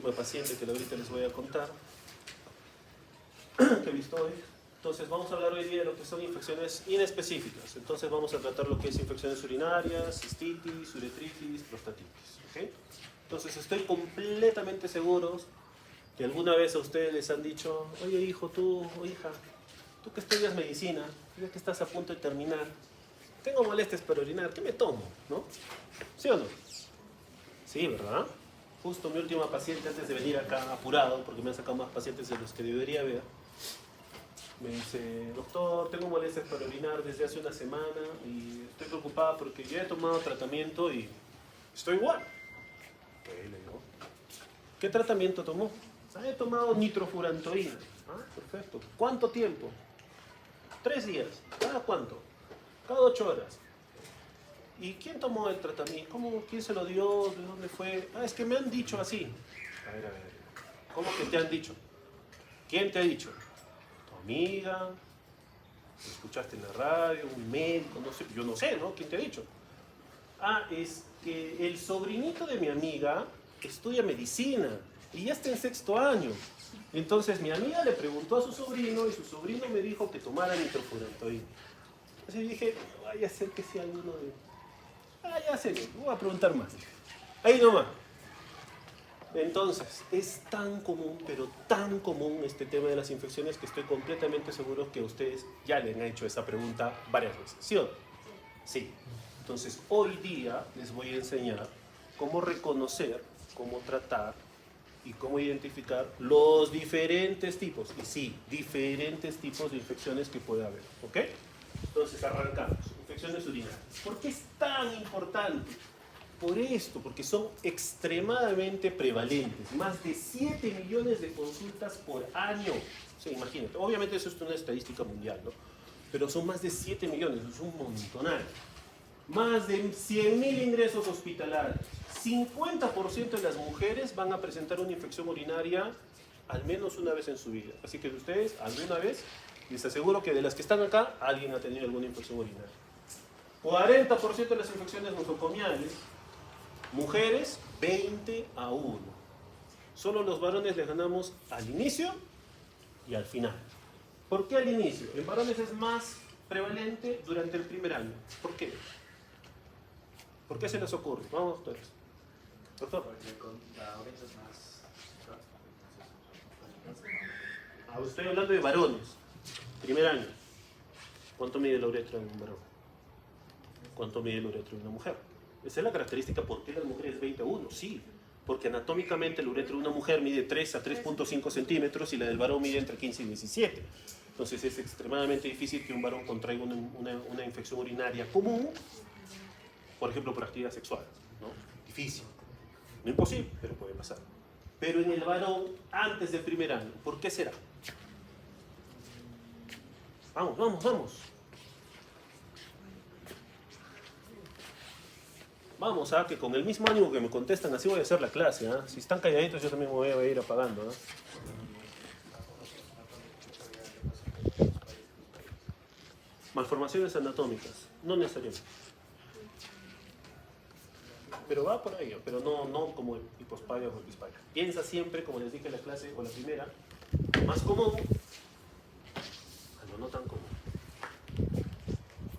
tipo de paciente que ahorita les voy a contar, que he visto hoy. Entonces vamos a hablar hoy día de lo que son infecciones inespecíficas. Entonces vamos a tratar lo que es infecciones urinarias, cistitis, uretritis, prostatitis. ¿Okay? Entonces estoy completamente seguro que alguna vez a ustedes les han dicho, oye hijo, tú o hija, tú que estudias medicina, ya que estás a punto de terminar, tengo molestias para orinar, ¿qué me tomo? ¿No? ¿Sí o no? Sí, ¿verdad? Justo mi última paciente antes de venir acá apurado, porque me han sacado más pacientes de los que debería haber, me dice, doctor, tengo molestias para orinar desde hace una semana y estoy preocupada porque ya he tomado tratamiento y estoy igual. Ok, le digo, ¿qué tratamiento tomó? He tomado nitrofurantoína. Ah, perfecto. ¿Cuánto tiempo? 3 días. ¿Cada cuánto? Cada 8 horas. ¿Y quién tomó el tratamiento? ¿Cómo? ¿Quién se lo dio? ¿De dónde fue? Ah, es que me han dicho así. A ver. ¿Cómo que te han dicho? ¿Quién te ha dicho? ¿Tu amiga? ¿Lo escuchaste en la radio? ¿Un médico? No sé. Yo no sé, ¿no? ¿Quién te ha dicho? Ah, es que el sobrinito de mi amiga estudia medicina y ya está en 6º año. Entonces mi amiga le preguntó a su sobrino y su sobrino me dijo que tomara nitrofurantoína. Entonces dije, vaya a ser que sea alguno de... Ah, ya sé, voy a preguntar más. Ahí nomás. Entonces, es tan común, pero tan común este tema de las infecciones que estoy completamente seguro que ustedes ya le han hecho esa pregunta varias veces. ¿Sí o no? Sí. Entonces, hoy día les voy a enseñar cómo reconocer, cómo tratar y cómo identificar los diferentes tipos, y sí, diferentes tipos de infecciones que puede haber. ¿Ok? Entonces, arrancamos. Infecciones urinarias. ¿Por qué es tan importante? Por esto, porque son extremadamente prevalentes. Más de 7 millones de consultas por año. O sea, imagínate. Obviamente eso es una estadística mundial, ¿no? Pero son más de 7 millones, es un montonal. Más de 100.000 ingresos hospitalarios. 50% de las mujeres van a presentar una infección urinaria al menos una vez en su vida. Así que ustedes, alguna vez, les aseguro que de las que están acá, alguien ha tenido alguna infección urinaria. 40% de las infecciones nosocomiales, mujeres 20-1. Solo los varones les ganamos al inicio y al final. ¿Por qué al inicio? En varones es más prevalente durante el primer año. ¿Por qué? ¿Por qué se les ocurre? Vamos todos. Doctor. Porque con la oreja es más... Estoy hablando de varones. Primer año. ¿Cuánto mide la uretra de un varón? ¿Cuánto mide la uretra de una mujer? Esa es la característica. ¿Por qué las mujeres 20-1? Sí, porque anatómicamente la uretra de una mujer mide 3 a 3.5 centímetros y la del varón mide entre 15 y 17. Entonces es extremadamente difícil que un varón contraiga una infección urinaria común, por ejemplo, por actividad sexual, ¿no? Difícil. No imposible, pero puede pasar. Pero en el varón, antes del primer año, ¿por qué será? Vamos. Vamos, que con el mismo ánimo que me contestan, así voy a hacer la clase. Si están calladitos, yo también me voy a ir apagando. Malformaciones anatómicas, no necesariamente. Pero va por ahí, pero no como el hipospadia o epispadia. Piensa siempre, como les dije en la clase o la primera, más común a lo no tan común.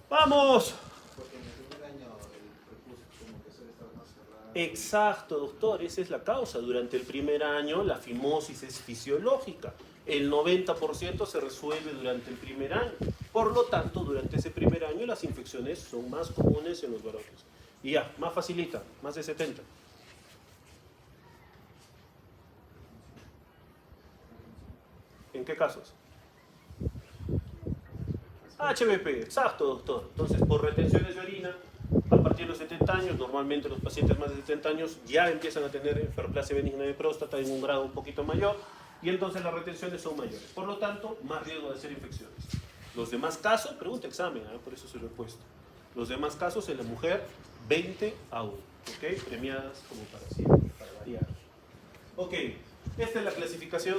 ¡Vamos! Porque en el primer año el prepucio como que suele estar más cerrado. Exacto, doctor, esa es la causa. Durante el primer año la fimosis es fisiológica. El 90% se resuelve durante el primer año. Por lo tanto, durante ese primer año las infecciones son más comunes en los varones. Y ya, más facilita, más de 70. ¿En qué casos? HBP, exacto, doctor. Entonces, por retenciones de orina, a partir de los 70 años, normalmente los pacientes más de 70 años ya empiezan a tener hiperplasia benigna de próstata en un grado un poquito mayor, y entonces las retenciones son mayores. Por lo tanto, más riesgo de hacer infecciones. Los demás casos, pregunta examen, por eso se lo he puesto. Los demás casos en la mujer, 20-1. ¿Ok? Premiadas como para siempre, para variar. Ok, esta es la clasificación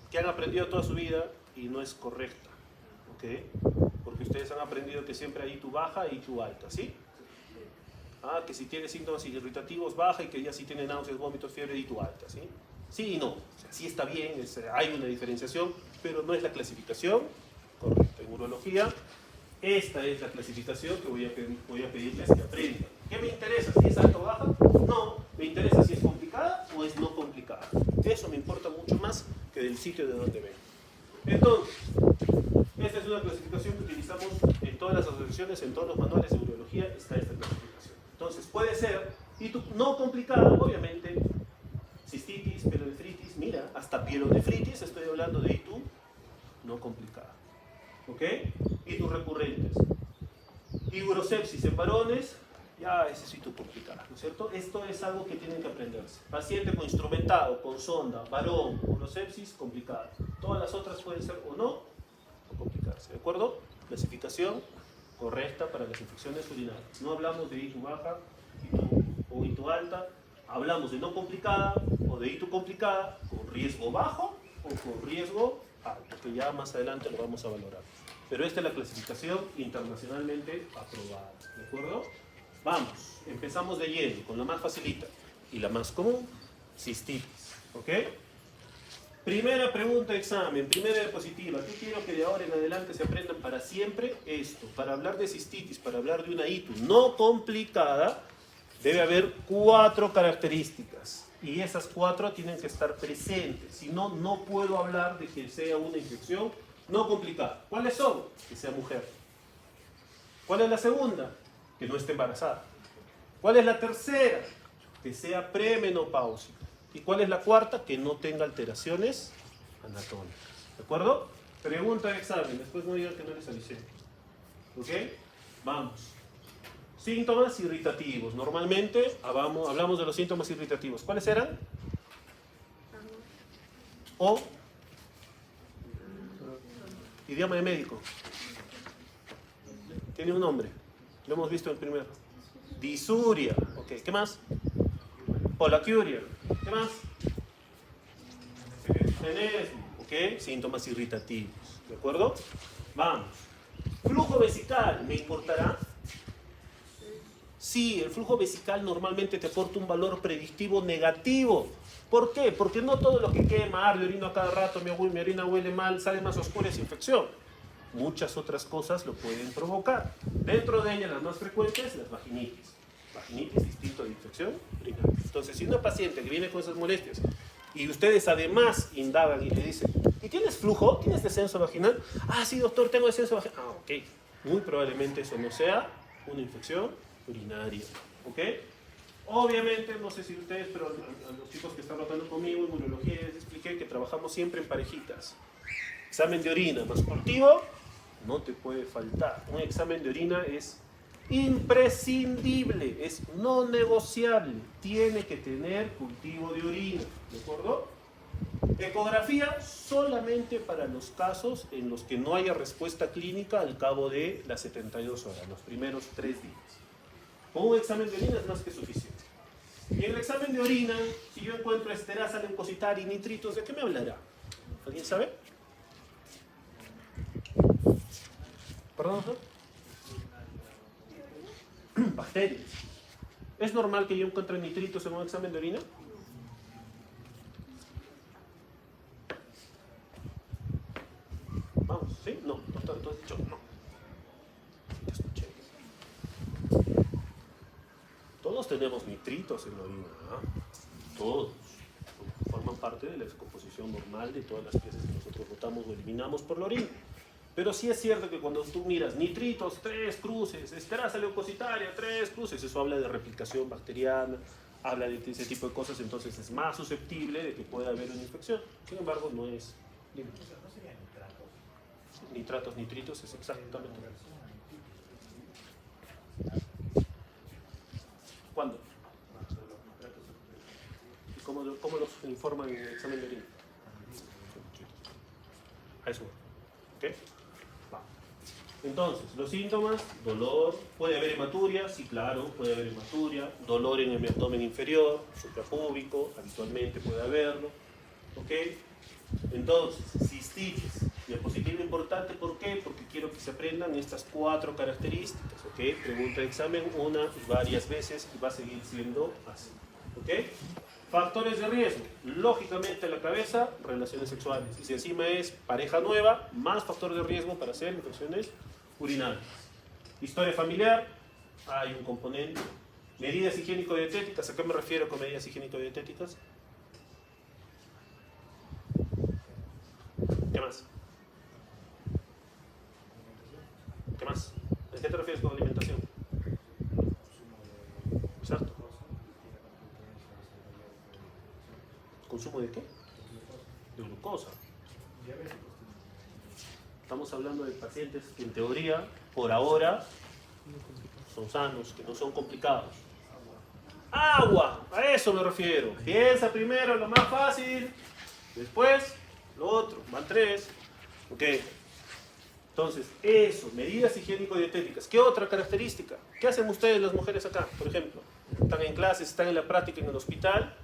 que han aprendido toda su vida y no es correcta. ¿Ok? Porque ustedes han aprendido que siempre hay tu baja y tu alta, ¿sí? Que si tiene síntomas irritativos baja y que ya si tiene náuseas, vómitos, fiebre y tu alta, ¿sí? Sí y no. O sea, sí está bien, hay una diferenciación, pero no es la clasificación correcta. En urología, esta es la clasificación que voy a pedirles que aprendan. ¿Qué me interesa? ¿Si es alta o baja? No. Me interesa si es complicada o es no complicada. Eso me importa mucho más que del sitio de donde vengo. Entonces, esta es una clasificación que utilizamos en todas las asociaciones, en todos los manuales de urología está esta clasificación. Entonces, puede ser, y no complicada, obviamente, cistitis, pielonefritis, mira, hasta pielonefritis, estoy hablando de ITU no complicada. ¿Ok? ITU recurrentes. Y urosepsis en varones, ya ese es ITU complicada, ¿no es cierto? Esto es algo que tienen que aprenderse. Paciente con instrumentado, con sonda, varón, urosepsis, complicada. Todas las otras pueden ser o no, o complicarse, ¿de acuerdo? Clasificación correcta para las infecciones urinarias. No hablamos de ITU baja o ITU alta, hablamos de no complicada o de ITU complicada con riesgo bajo o con riesgo alto, que ya más adelante lo vamos a valorar. Pero esta es la clasificación internacionalmente aprobada, ¿de acuerdo? Vamos, empezamos de lleno con la más facilita y la más común, cistitis, ¿ok? Primera pregunta de examen, primera diapositiva. Yo quiero que de ahora en adelante se aprendan para siempre esto. Para hablar de cistitis, para hablar de una ITU no complicada, debe haber 4 características. Y esas 4 tienen que estar presentes. Si no, no puedo hablar de que sea una infección no complicada. ¿Cuáles son? Que sea mujer. ¿Cuál es la segunda? Que no esté embarazada. ¿Cuál es la tercera? Que sea premenopáusica. ¿Y cuál es la cuarta? Que no tenga alteraciones anatómicas. ¿De acuerdo? Pregunta de examen. Después no digan que no les avisé. ¿Ok? Vamos. Síntomas irritativos. Normalmente hablamos de los síntomas irritativos. ¿Cuáles eran? O idioma de médico. Tiene un nombre. Lo hemos visto en el primero. Disuria. Ok. ¿Qué más? Polaquiuria. ¿Qué más? Tenesmo. Ok. Síntomas irritativos. ¿De acuerdo? Vamos. Flujo vesical. ¿Me importará? Sí, el flujo vesical normalmente te aporta un valor predictivo negativo. ¿Por qué? Porque no todo lo que quema, arde, orino a cada rato, mi orina huele mal, sale más oscura es infección. Muchas otras cosas lo pueden provocar. Dentro de ellas, las más frecuentes, las vaginitis. Vaginitis distinto de infección urinaria. Entonces, si una paciente que viene con esas molestias y ustedes además indagan y le dicen, ¿y tienes flujo? ¿Tienes descenso vaginal? Ah, sí, doctor, tengo descenso vaginal. Ah, ok. Muy probablemente eso no sea una infección urinaria. ¿Ok? Obviamente, no sé si ustedes, pero a los chicos que están trabajando conmigo en urología les expliqué que trabajamos siempre en parejitas. Examen de orina más cultivo no te puede faltar. Un examen de orina es imprescindible, es no negociable. Tiene que tener cultivo de orina, ¿de acuerdo? Ecografía solamente para los casos en los que no haya respuesta clínica al cabo de las 72 horas, los primeros 3 días. Con un examen de orina es más que suficiente. Y en el examen de orina, si yo encuentro esterasa, leucocitaria y nitritos, ¿de qué me hablará? ¿Alguien sabe? ¿Perdón? Bacterias. ¿Es normal que yo encuentre nitritos en un examen de orina? Vamos, ¿sí? No, tú has dicho no. Te escuché. Todos tenemos nitritos en la orina, ¿eh? Todos. Forman parte de la descomposición normal de todas las piezas que nosotros botamos o eliminamos por la orina. Pero sí es cierto que cuando tú miras nitritos, 3 cruces, esterasa leucocitaria, 3 cruces, eso habla de replicación bacteriana, habla de ese tipo de cosas, entonces es más susceptible de que pueda haber una infección. Sin embargo, no es... Dime. ¿No serían nitratos? Nitratos, nitritos, es exactamente. ¿Cuándo? ¿Y cómo los informan en el examen de orina? A eso. ¿Ok? Va. Entonces, los síntomas, dolor, puede haber hematuria, sí, claro, puede haber hematuria, dolor en el abdomen inferior, suprapúbico, habitualmente puede haberlo. ¿Ok? Entonces, cistitis. Diapositiva importante, ¿por qué? Porque quiero que se aprendan estas 4 características, ¿ok? Pregunta de examen una y varias veces y va a seguir siendo así, ¿ok? Factores de riesgo, lógicamente la cabeza, relaciones sexuales. Y si encima es pareja nueva, más factor de riesgo para hacer infecciones urinarias. Historia familiar, hay un componente. Medidas higiénico-dietéticas, ¿a qué me refiero con medidas higiénico-dietéticas? ¿Qué más? ¿Qué más? ¿A qué te refieres con alimentación? Exacto. ¿Consumo de qué? De glucosa. Estamos hablando de pacientes que en teoría, por ahora, son sanos, que no son complicados. Agua, a eso me refiero. Piensa primero lo más fácil, después lo otro, van 3. Ok. Entonces, eso, medidas higiénico-dietéticas. ¿Qué otra característica? ¿Qué hacen ustedes las mujeres acá, por ejemplo? Están en clases, están en la práctica en el hospital.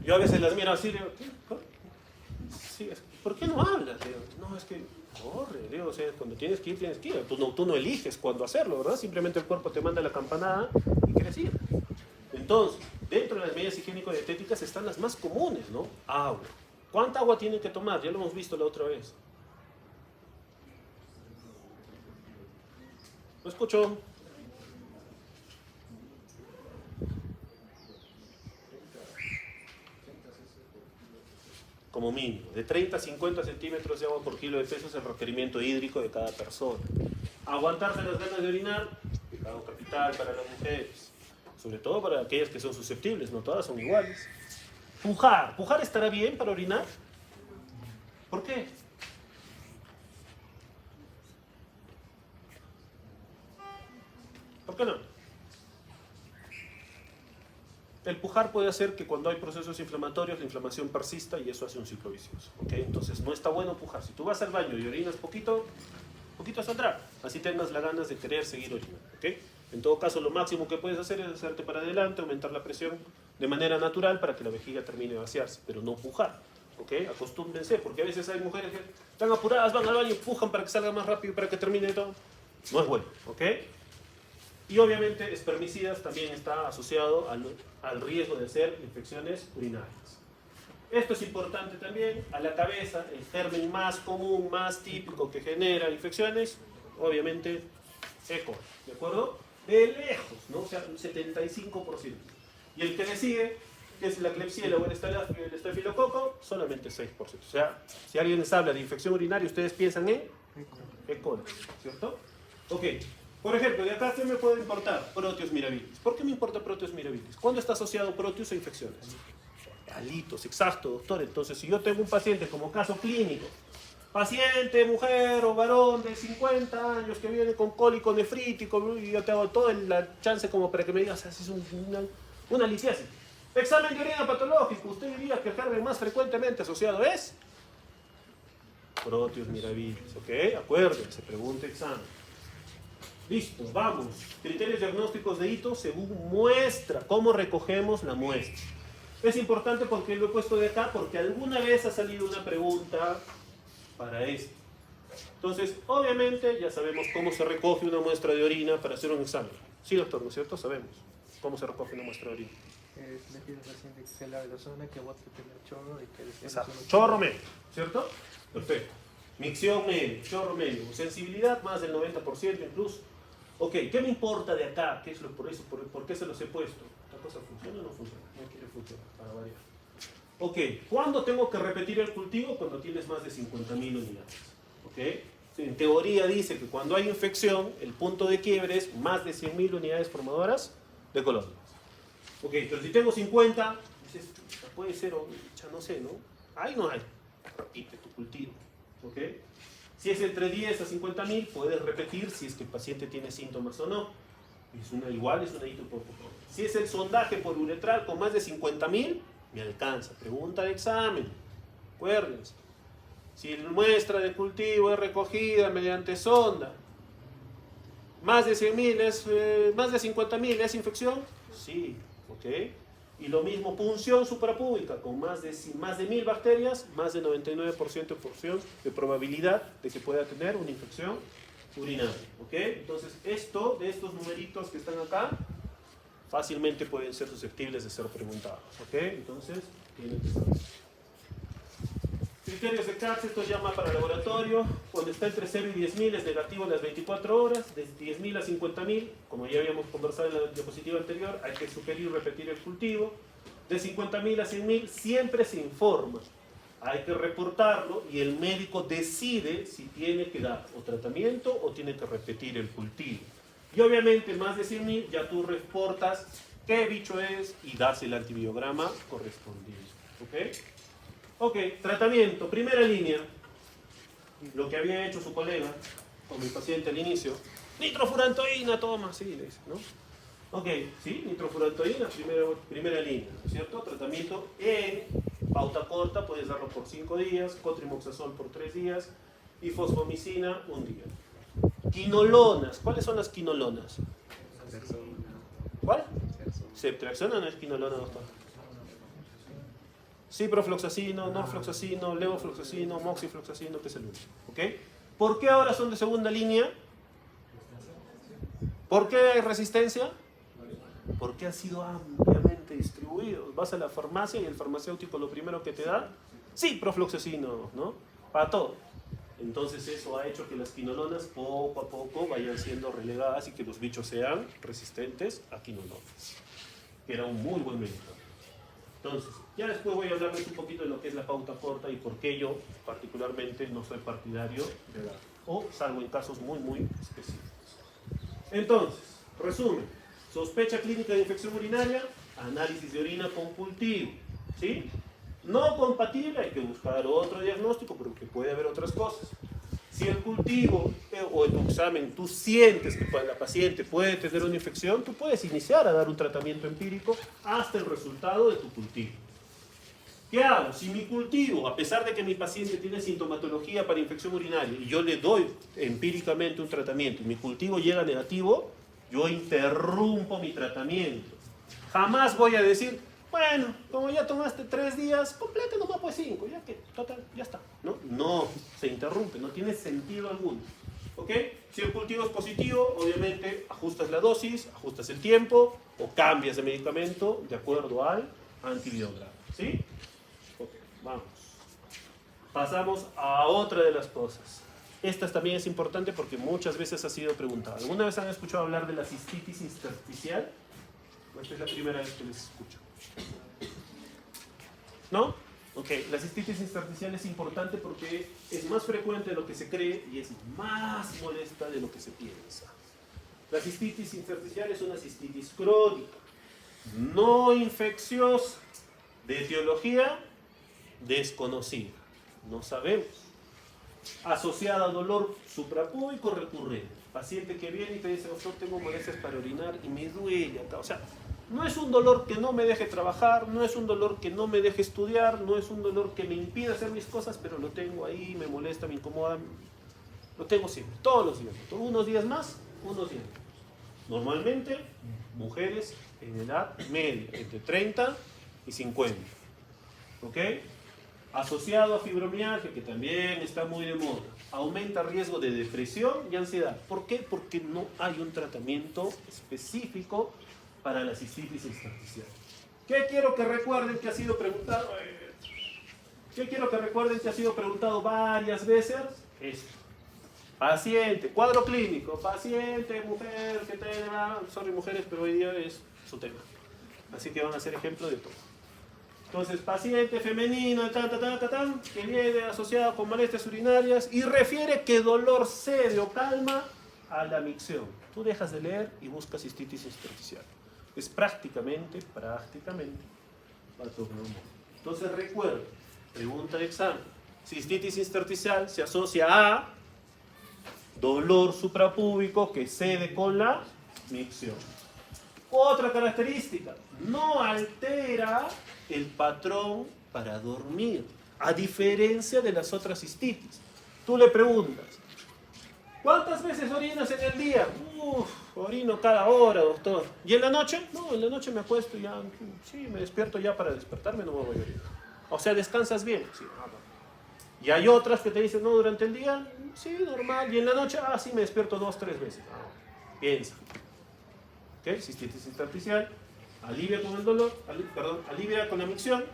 Yo a veces las miro así, digo, sí, ¿por qué no hablas? Digo, no, es que corre, digo, o sea, cuando tienes que ir, tienes que ir. Tú no eliges cuándo hacerlo, ¿verdad? Simplemente el cuerpo te manda la campanada y quieres ir. Entonces, dentro de las medidas higiénico-dietéticas están las más comunes, ¿no? Agua. ¿Cuánta agua tienen que tomar? Ya lo hemos visto la otra vez. ¿Lo escucho? Como mínimo, de 30 a 50 centímetros de agua por kilo de peso es el requerimiento hídrico de cada persona. Aguantarse las ganas de orinar, pecado capital para las mujeres, sobre todo para aquellas que son susceptibles, no todas son iguales. Pujar, ¿pujar estará bien para orinar? ¿Por qué? ¿Por qué no? El pujar puede hacer que cuando hay procesos inflamatorios la inflamación persista y eso hace un ciclo vicioso, ¿ok? Entonces no está bueno pujar. Si tú vas al baño y orinas poquito saldrá. Así tengas las ganas de querer seguir orinando, ¿ok? En todo caso, lo máximo que puedes hacer es hacerte para adelante, aumentar la presión de manera natural para que la vejiga termine de vaciarse, pero no pujar, ¿ok? Acostúmbense, porque a veces hay mujeres que están apuradas, van al baño y pujan para que salga más rápido, para que termine todo. No es bueno, ¿ok? Y obviamente espermicidas también está asociado al riesgo de hacer infecciones urinarias. Esto es importante también, a la cabeza, el germen más común, más típico que genera infecciones, obviamente, E. coli, ¿de acuerdo? De lejos, ¿no? O sea, un 75%. Y el que le sigue, que es la Klebsiella o el estafilococo, solamente 6%. O sea, si alguien les habla de infección urinaria, ustedes piensan en E. coli, ¿cierto? Ok. Por ejemplo, de acá, ¿qué me puede importar? Proteus mirabilis. ¿Por qué me importa Proteus mirabilis? ¿Cuándo está asociado Proteus a infecciones? Alitos, exacto, doctor. Entonces, si yo tengo un paciente como caso clínico, paciente, mujer o varón de 50 años que viene con cólico nefrítico, y yo te hago toda la chance como para que me digas, es una litiasis. Examen de orina patológico, usted diría que el germen más frecuentemente asociado es Proteus mirabilis, ¿ok? Acuérdense, pregunta examen. Listo, vamos. Criterios diagnósticos de hito según muestra. ¿Cómo recogemos la muestra? Es importante porque lo he puesto de acá porque alguna vez ha salido una pregunta para esto. Entonces, obviamente ya sabemos cómo se recoge una muestra de orina para hacer un examen. Sí, doctor, ¿no es cierto? Sabemos cómo se recoge una muestra de orina. Le pido recién de que se lave la zona, que bote el primer chorro y que después... Exacto. Chorro medio, ¿cierto? Perfecto. Micción medio, chorro medio. Sensibilidad más del 90% incluso. Ok, ¿qué me importa de acá? ¿Qué es por qué se los he puesto? ¿Esta cosa funciona o no funciona? No quiere funcionar, para variar. Ok, ¿cuándo tengo que repetir el cultivo? Cuando tienes más de 50.000 unidades. Ok, en teoría dice que cuando hay infección, el punto de quiebre es más de 100.000 unidades formadoras de colonias. Ok, pero si tengo 50, dices, puede ser, ya no sé, ¿no? Ahí no hay. Repite tu cultivo. Ok. Si es entre 10 a 50.000, puedes repetir si es que el paciente tiene síntomas o no. Es un hito por favor. Si es el sondaje por uretral con más de 50.000, me alcanza. Pregunta de examen. Acuérdense. Si la muestra de cultivo es recogida mediante sonda, más de 100.000 más de 50.000 es infección, sí, ok. Y lo mismo, punción suprapúbica, con más de 1000 bacterias, más de 99% de probabilidad de que pueda tener una infección urinaria. ¿Ok? Entonces, de estos numeritos que están acá, fácilmente pueden ser susceptibles de ser preguntados. ¿Ok? Entonces, tienen que saber. Criterios de CATS, esto llama para laboratorio. Cuando está entre 0 y 10.000 es negativo las 24 horas. De 10.000 a 50.000, como ya habíamos conversado en la diapositiva anterior, hay que sugerir repetir el cultivo. De 50.000 a 100.000 siempre se informa. Hay que reportarlo y el médico decide si tiene que dar o tratamiento o tiene que repetir el cultivo. Y obviamente más de 100.000 ya tú reportas qué bicho es y das el antibiograma correspondiente. ¿Ok? Ok, tratamiento, primera línea, lo que había hecho su colega con mi paciente al inicio, nitrofurantoína, toma, sí, le dice, ¿no? Ok, sí, nitrofurantoína, primera línea, ¿no es cierto? Tratamiento en pauta corta, puedes darlo por 5 días, cotrimoxazol por 3 días y fosfomicina 1 día. Quinolonas, ¿cuáles son las quinolonas? ¿Cuál? Ceftriaxona no es quinolona, doctor. Ciprofloxacino, norfloxacino, levofloxacino, moxifloxacino, que es el último. ¿Ok? ¿Por qué ahora son de segunda línea? ¿Por qué hay resistencia? Porque han sido ampliamente distribuidos. Vas a la farmacia y el farmacéutico lo primero que te da, ciprofloxacino, ¿no? Para todo. Entonces eso ha hecho que las quinolonas poco a poco vayan siendo relegadas y que los bichos sean resistentes a quinolonas. Era un muy buen medicamento. Entonces, ya después voy a hablarles un poquito de lo que es la pauta corta y por qué yo particularmente no soy partidario de dar, o salvo en casos muy, muy específicos. Entonces, resumen, sospecha clínica de infección urinaria, análisis de orina con cultivo, ¿sí? No compatible, hay que buscar otro diagnóstico porque puede haber otras cosas. Si el cultivo o en tu examen tú sientes que la paciente puede tener una infección, tú puedes iniciar a dar un tratamiento empírico hasta el resultado de tu cultivo. ¿Qué hago? Si mi cultivo, a pesar de que mi paciente tiene sintomatología para infección urinaria y yo le doy empíricamente un tratamiento y mi cultivo llega negativo, yo interrumpo mi tratamiento. Jamás voy a decir, bueno, como ya tomaste 3 días, completa nomás pues 5, ya que, total, ya está. No, se interrumpe, no tiene sentido alguno. ¿Ok? Si el cultivo es positivo, obviamente ajustas la dosis, ajustas el tiempo o cambias de medicamento de acuerdo al antibiograma. ¿Sí? Ok, vamos. Pasamos a otra de las cosas. Esta también es importante porque muchas veces ha sido preguntada. ¿Alguna vez han escuchado hablar de la cistitis intersticial? Esta es la primera vez que les escucho. ¿No? Ok, la cistitis intersticial es importante porque es más frecuente de lo que se cree y es más molesta de lo que se piensa. La cistitis intersticial es una cistitis crónica, no infecciosa, de etiología desconocida, no sabemos. Asociada a dolor suprapúbico recurrente. Paciente que viene y te dice, doctor, tengo molestias para orinar y me duele acá. O sea, no es un dolor que no me deje trabajar, no es un dolor que no me deje estudiar, no es un dolor que me impida hacer mis cosas, pero lo tengo ahí, me molesta, me incomoda. Lo tengo siempre, todos los días. Unos días más, unos días menos. Normalmente, mujeres en edad media, entre 30 y 50. ¿Ok? Asociado a fibromialgia, que también está muy de moda, aumenta riesgo de depresión y ansiedad. ¿Por qué? Porque no hay un tratamiento específico para la cistitis intersticial. ¿Qué quiero que recuerden que ha sido preguntado? ¿Qué quiero que recuerden que ha sido preguntado varias veces? Esto. Paciente, cuadro clínico, paciente, mujer, que tenga, sorry mujeres, pero hoy día es su tema. Así que van a ser ejemplo de todo. Entonces, paciente femenino, que viene asociado con molestias urinarias y refiere que dolor cede o calma a la micción. Tú dejas de leer y buscas cistitis intersticial. Es prácticamente patognomónico. Entonces, recuerda, pregunta de examen. Cistitis intersticial se asocia a dolor suprapúbico que cede con la micción. Otra característica, no altera el patrón para dormir, a diferencia de las otras cistitis. Tú le preguntas, ¿cuántas veces orinas en el día? Orino cada hora, doctor. ¿Y en la noche? No, en la noche me acuesto y ya, sí, me despierto ya para despertarme, no me voy a orinar. O sea, ¿descansas bien? Sí, bueno. Y hay otras que te dicen, no, durante el día, sí, normal. Y en la noche, sí, me despierto 2, 3 veces. Piensa. ¿Ok? Cistitis intersticial, alivia con el dolor, alivia con la micción.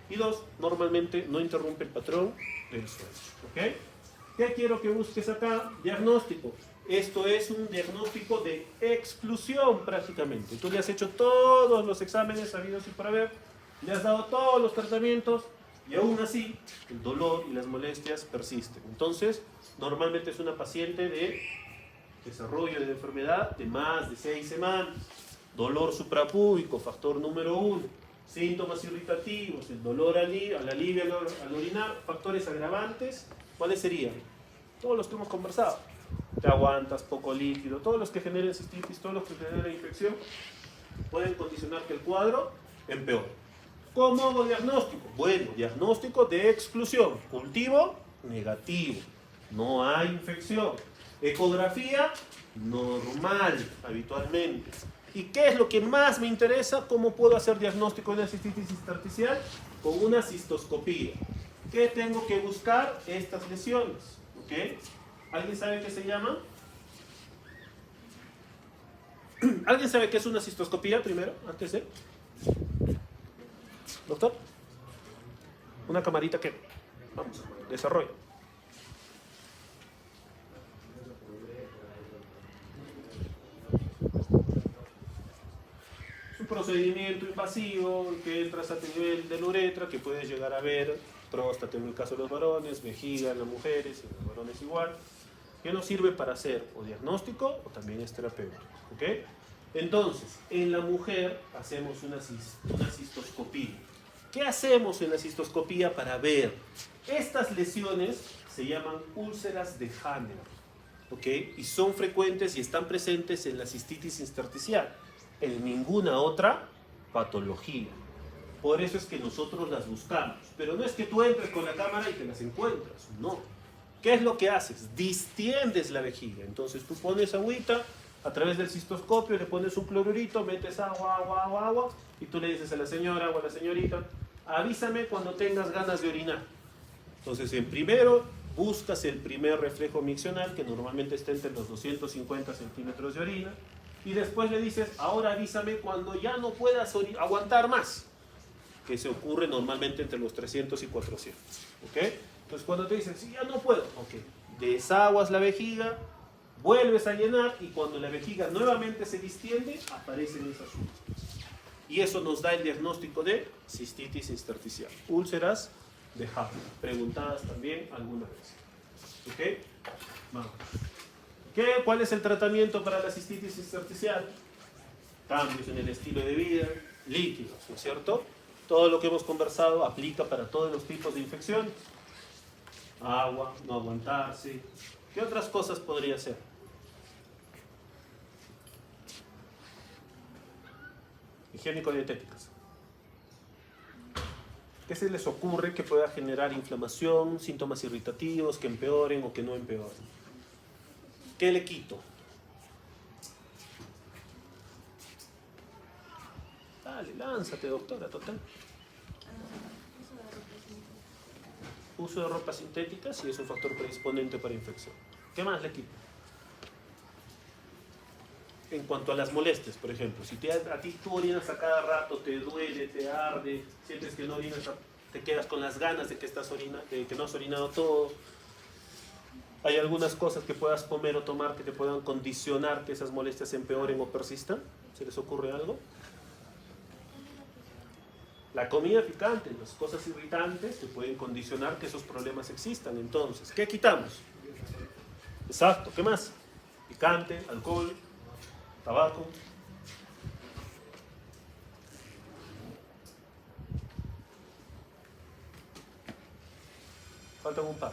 Y 2, normalmente no interrumpe el patrón del sueño. ¿Ok? ¿Qué quiero que busques acá? Diagnóstico. Esto es un diagnóstico de exclusión prácticamente. Tú le has hecho todos los exámenes habidos y por haber, le has dado todos los tratamientos y aún así el dolor y las molestias persisten. Entonces, normalmente es una paciente de desarrollo de la enfermedad de más de 6 semanas. Dolor suprapúbico, factor número 1. Síntomas irritativos, el dolor al alivio al orinar, factores agravantes. ¿Cuáles serían? Todos los que hemos conversado. Te aguantas, poco líquido, todos los que generen cistitis, todos los que generen infección, pueden condicionar que el cuadro empeore. ¿Cómo hago diagnóstico? Bueno, diagnóstico de exclusión. Cultivo, negativo. No hay infección. Ecografía, normal, habitualmente. ¿Y qué es lo que más me interesa? ¿Cómo puedo hacer diagnóstico de una cistitis intersticial? Con una cistoscopía. ¿Qué tengo que buscar? Estas lesiones. ¿Ok? ¿Alguien sabe qué se llama? ¿Alguien sabe qué es una cistoscopía primero, antes de? ¿Doctor? Una camarita que... Vamos, desarrollo. Es un procedimiento invasivo que entras a nivel de la uretra, que puedes llegar a ver próstata en el caso de los varones, vejiga en las mujeres, en los varones igual, que nos sirve para hacer o diagnóstico o también es terapéutico. ¿Ok? Entonces, en la mujer hacemos una cistoscopía. ¿Qué hacemos en la cistoscopía para ver? Estas lesiones se llaman úlceras de Hanner, ¿ok? Y son frecuentes y están presentes en la cistitis intersticial, en ninguna otra patología. Por eso es que nosotros las buscamos. Pero no es que tú entres con la cámara y te las encuentras, no. ¿Qué es lo que haces? Distiendes la vejiga. Entonces tú pones agüita, a través del cistoscopio le pones un clorurito, metes agua, y tú le dices a la señora o a la señorita, avísame cuando tengas ganas de orinar. Entonces, en primero, buscas el primer reflejo miccional, que normalmente está entre los 250 centímetros de orina, y después le dices, ahora avísame cuando ya no puedas aguantar más, que se ocurre normalmente entre los 300 y 400. ¿Ok? Entonces, cuando te dicen, sí, ya no puedo, ok, desaguas la vejiga, vuelves a llenar, y cuando la vejiga nuevamente se distiende, aparecen esas úlceras. Y eso nos da el diagnóstico de cistitis intersticial. Úlceras de Hanner, preguntadas también alguna vez. ¿Ok? Vamos. ¿Cuál es el tratamiento para la cistitis intersticial? Cambios en el estilo de vida, líquidos, ¿no es cierto? Todo lo que hemos conversado aplica para todos los tipos de infecciones. Agua, no aguantarse. ¿Qué otras cosas podría ser? Higiénico-dietéticas. ¿Qué se les ocurre que pueda generar inflamación, síntomas irritativos, que empeoren o que no empeoren? ¿Qué le quito? Dale, lánzate, doctora, total. Uso de ropa sintética, sí es un factor predisponente para infección. ¿Qué más le quito? En cuanto a las molestias, por ejemplo, si a ti tú orinas a cada rato, te duele, te arde, sientes que no orinas, te quedas con las ganas de que no has orinado todo. ¿Hay algunas cosas que puedas comer o tomar que te puedan condicionar que esas molestias empeoren o persistan? ¿Se les ocurre algo? La comida picante, las cosas irritantes te pueden condicionar que esos problemas existan. Entonces, ¿qué quitamos? Exacto, ¿qué más? Picante, alcohol, tabaco. Faltan un par.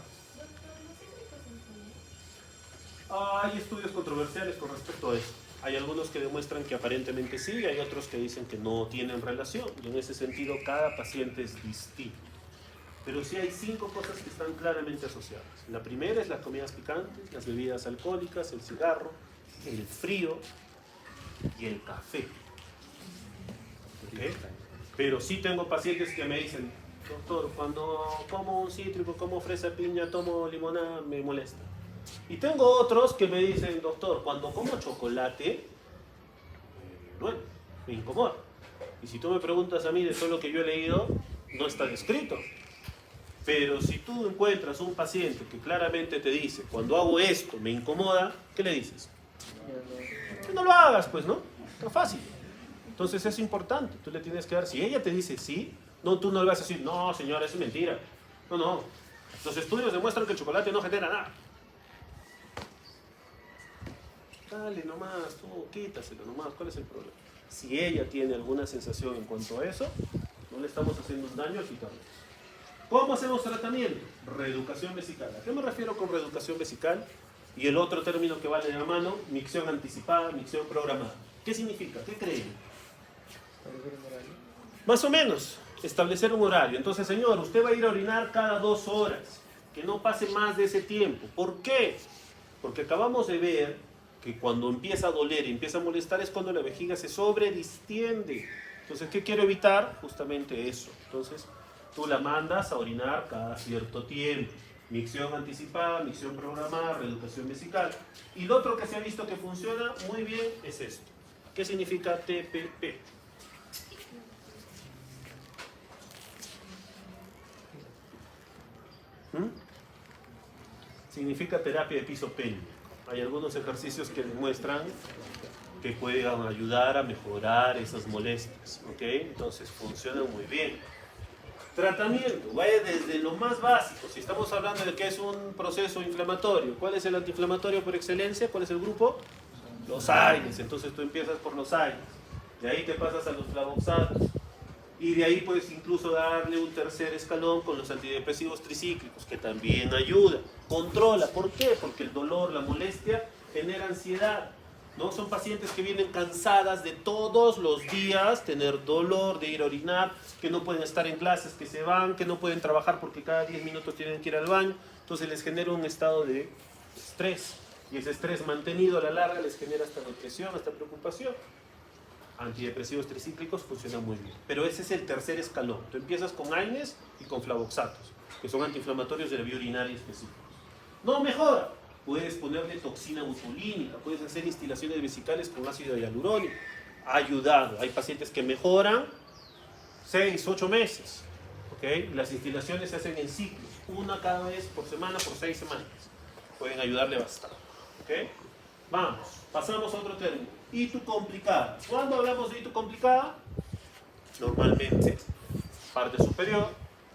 Hay estudios controversiales con respecto a eso. Hay algunos que demuestran que aparentemente sí, y hay otros que dicen que no tienen relación. Y en ese sentido, cada paciente es distinto. Pero sí hay 5 cosas que están claramente asociadas. La primera es las comidas picantes, las bebidas alcohólicas, el cigarro, el frío y el café. ¿Ok? Pero sí tengo pacientes que me dicen, doctor, cuando como un cítrico, como fresa, piña, tomo limonada, me molesta. Y tengo otros que me dicen, doctor, cuando como chocolate, bueno, me incomoda. Y si tú me preguntas a mí de todo lo que yo he leído, no está descrito. Pero si tú encuentras un paciente que claramente te dice, cuando hago esto me incomoda, ¿qué le dices? Que no lo hagas, pues, ¿no? Está fácil. Entonces es importante, tú le tienes que dar, si ella te dice sí, no, tú no le vas a decir, no, señora, eso es mentira. No, no. Los estudios demuestran que el chocolate no genera nada. Dale nomás, tú quítaselo nomás, ¿cuál es el problema? Si ella tiene alguna sensación en cuanto a eso, no le estamos haciendo un daño al quitarlo. ¿Cómo hacemos tratamiento? Reeducación vesical. ¿A qué me refiero con reeducación vesical? Y el otro término que va de la mano, micción anticipada, micción programada. ¿Qué significa? ¿Qué creen? Más o menos, establecer un horario. Entonces, señor, usted va a ir a orinar cada 2 horas. Que no pase más de ese tiempo. ¿Por qué? Porque acabamos de ver que cuando empieza a doler y empieza a molestar es cuando la vejiga se sobredistiende. Entonces, ¿qué quiero evitar? Justamente eso. Entonces, tú la mandas a orinar cada cierto tiempo. Micción anticipada, micción programada, reeducación vesical. Y lo otro que se ha visto que funciona muy bien es esto. ¿Qué significa TPP? Significa terapia de piso pélvico. Hay algunos ejercicios que demuestran que pueden ayudar a mejorar esas molestias. ¿Ok? Entonces funciona muy bien. Tratamiento, vaya desde lo más básico. Si estamos hablando de que es un proceso inflamatorio, ¿cuál es el antiinflamatorio por excelencia? ¿Cuál es el grupo? Los AINES. Entonces tú empiezas por los AINES. De ahí te pasas a los flavoxatos. Y de ahí puedes incluso darle un tercer escalón con los antidepresivos tricíclicos, que también ayuda. Controla. ¿Por qué? Porque el dolor, la molestia, genera ansiedad. ¿No? Son pacientes que vienen cansadas de todos los días tener dolor, de ir a orinar, que no pueden estar en clases, que se van, que no pueden trabajar porque cada 10 minutos tienen que ir al baño. Entonces les genera un estado de estrés. Y ese estrés mantenido a la larga les genera hasta depresión, hasta preocupación. Antidepresivos tricíclicos funcionan muy bien. Pero ese es el tercer escalón. Tú empiezas con AINES y con flavoxatos, que son antiinflamatorios de la vía urinaria específicos. No mejora. Puedes ponerle toxina botulínica, puedes hacer instilaciones vesicales con ácido hialurónico. Ha ayudado. Hay pacientes que mejoran 6, 8 meses. ¿Okay? Las instilaciones se hacen en ciclos, una cada vez por semana, por 6 semanas. Pueden ayudarle bastante. ¿Okay? Vamos, pasamos a otro término. Itu complicada. ¿Cuándo hablamos de itu complicada? Normalmente, parte superior.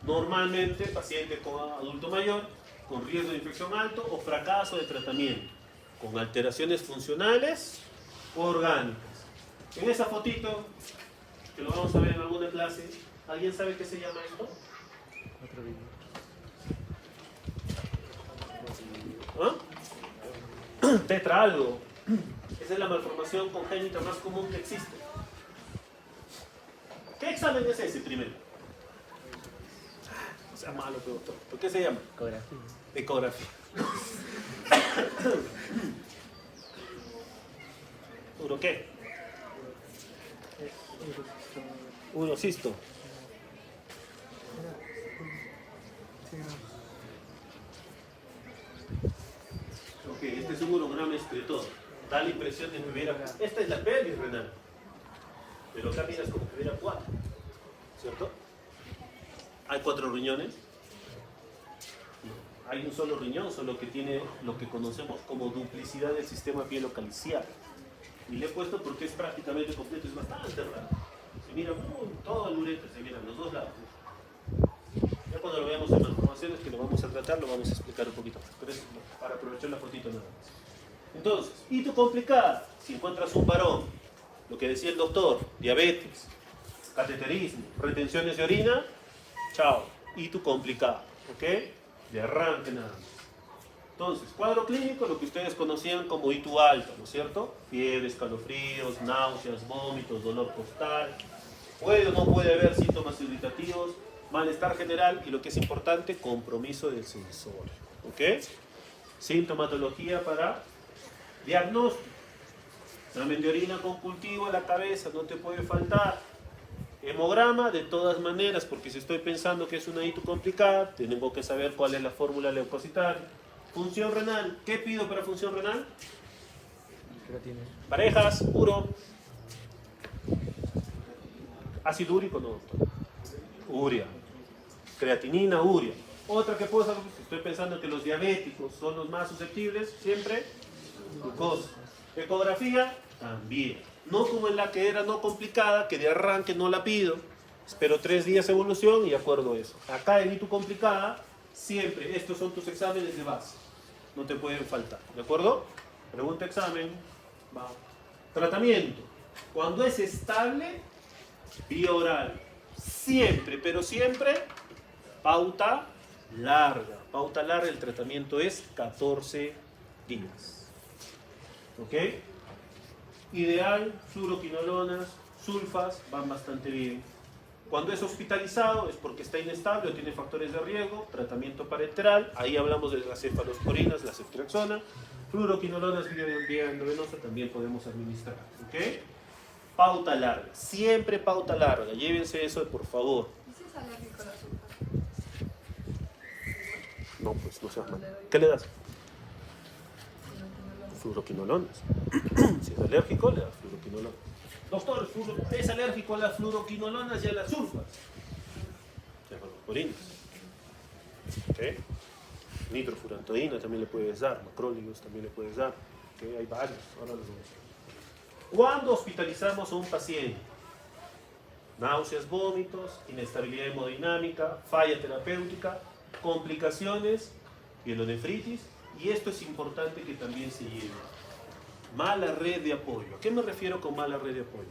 Normalmente, paciente con adulto mayor, con riesgo de infección alto o fracaso de tratamiento, con alteraciones funcionales o orgánicas. En esa fotito, que lo vamos a ver en alguna clase, ¿alguien sabe qué se llama esto? ¿Ah? Tetra algo. Esa es la malformación congénita más común que existe. ¿Qué examen es ese primero? No sea malo, doctor. ¿Por qué se llama? Ecografía. Ecografía. ¿Uro qué? Urocisto. Ok, este es un urograma excretor. Da la impresión de que hubiera... Esta es la pelvis renal. Pero acá miras como que hubiera 4. ¿Cierto? ¿Hay 4 riñones? No. Hay un solo riñón, solo que tiene lo que conocemos como duplicidad del sistema pielocaliciar. Y le he puesto porque es prácticamente completo, es bastante raro. Se mira todo el uretra, se miran los dos lados. Ya cuando lo veamos en malformaciones, que lo vamos a tratar, lo vamos a explicar un poquito más. Pero es para aprovechar la fotito nada más. Entonces, itu complicada. Si encuentras un varón, lo que decía el doctor, diabetes, cateterismo, retenciones de orina, chao, itu complicada, ¿ok? De arranque nada más. Entonces, cuadro clínico, lo que ustedes conocían como itu alto, ¿no es cierto? Fiebre, escalofríos, náuseas, vómitos, dolor costal. Puede o no puede haber síntomas irritativos, malestar general y lo que es importante, compromiso del sensorio, ¿ok? Sintomatología para diagnóstico. Examen de orina con cultivo en la cabeza, no te puede faltar. Hemograma, de todas maneras, porque si estoy pensando que es una ITU complicada, tengo que saber cuál es la fórmula leucocitaria. Función renal, ¿qué pido para función renal? Creatina. Parejas, puro. Ácido úrico, no. Urea. Creatinina, urea. Otra que puedo saber, estoy pensando que los diabéticos son los más susceptibles, siempre glucosa. Ecografía, también. No como en la que era no complicada, que de arranque no la pido. Espero 3 días evolución y acuerdo eso. Acá en ITU complicada, siempre estos son tus exámenes de base. No te pueden faltar. ¿De acuerdo? Pregunta examen. Va. Tratamiento. Cuando es estable, vía oral. Siempre, pero siempre, pauta larga. Pauta larga, el tratamiento es 14 días. ¿Ok? Ideal, fluoroquinolonas, sulfas, van bastante bien. Cuando es hospitalizado es porque está inestable o tiene factores de riesgo, tratamiento parenteral, ahí hablamos de las cefalosporinas, la ceftriaxona, fluoroquinolonas vía endovenosa también podemos administrar. ¿Ok? Pauta larga, siempre pauta larga, llévense eso por favor. ¿Y si es alérgico a la azúcar? No, pues no seas mal. ¿Qué le das? Fluoroquinolonas. Fluoroquinolonas. Si es alérgico, le das fluoroquinolonas. Doctor, ¿es alérgico a las fluoroquinolonas y a las sulfas? Cefalosporinas. ¿Ok? Nitrofurantoína también le puedes dar, macrólidos también le puedes dar. ¿Ok? Hay varios, ahora los vamos a ver. ¿Cuándo hospitalizamos a un paciente? Náuseas, vómitos, inestabilidad hemodinámica, falla terapéutica, complicaciones, pielonefritis, y esto es importante que también se lleve. Mala red de apoyo. ¿A qué me refiero con mala red de apoyo?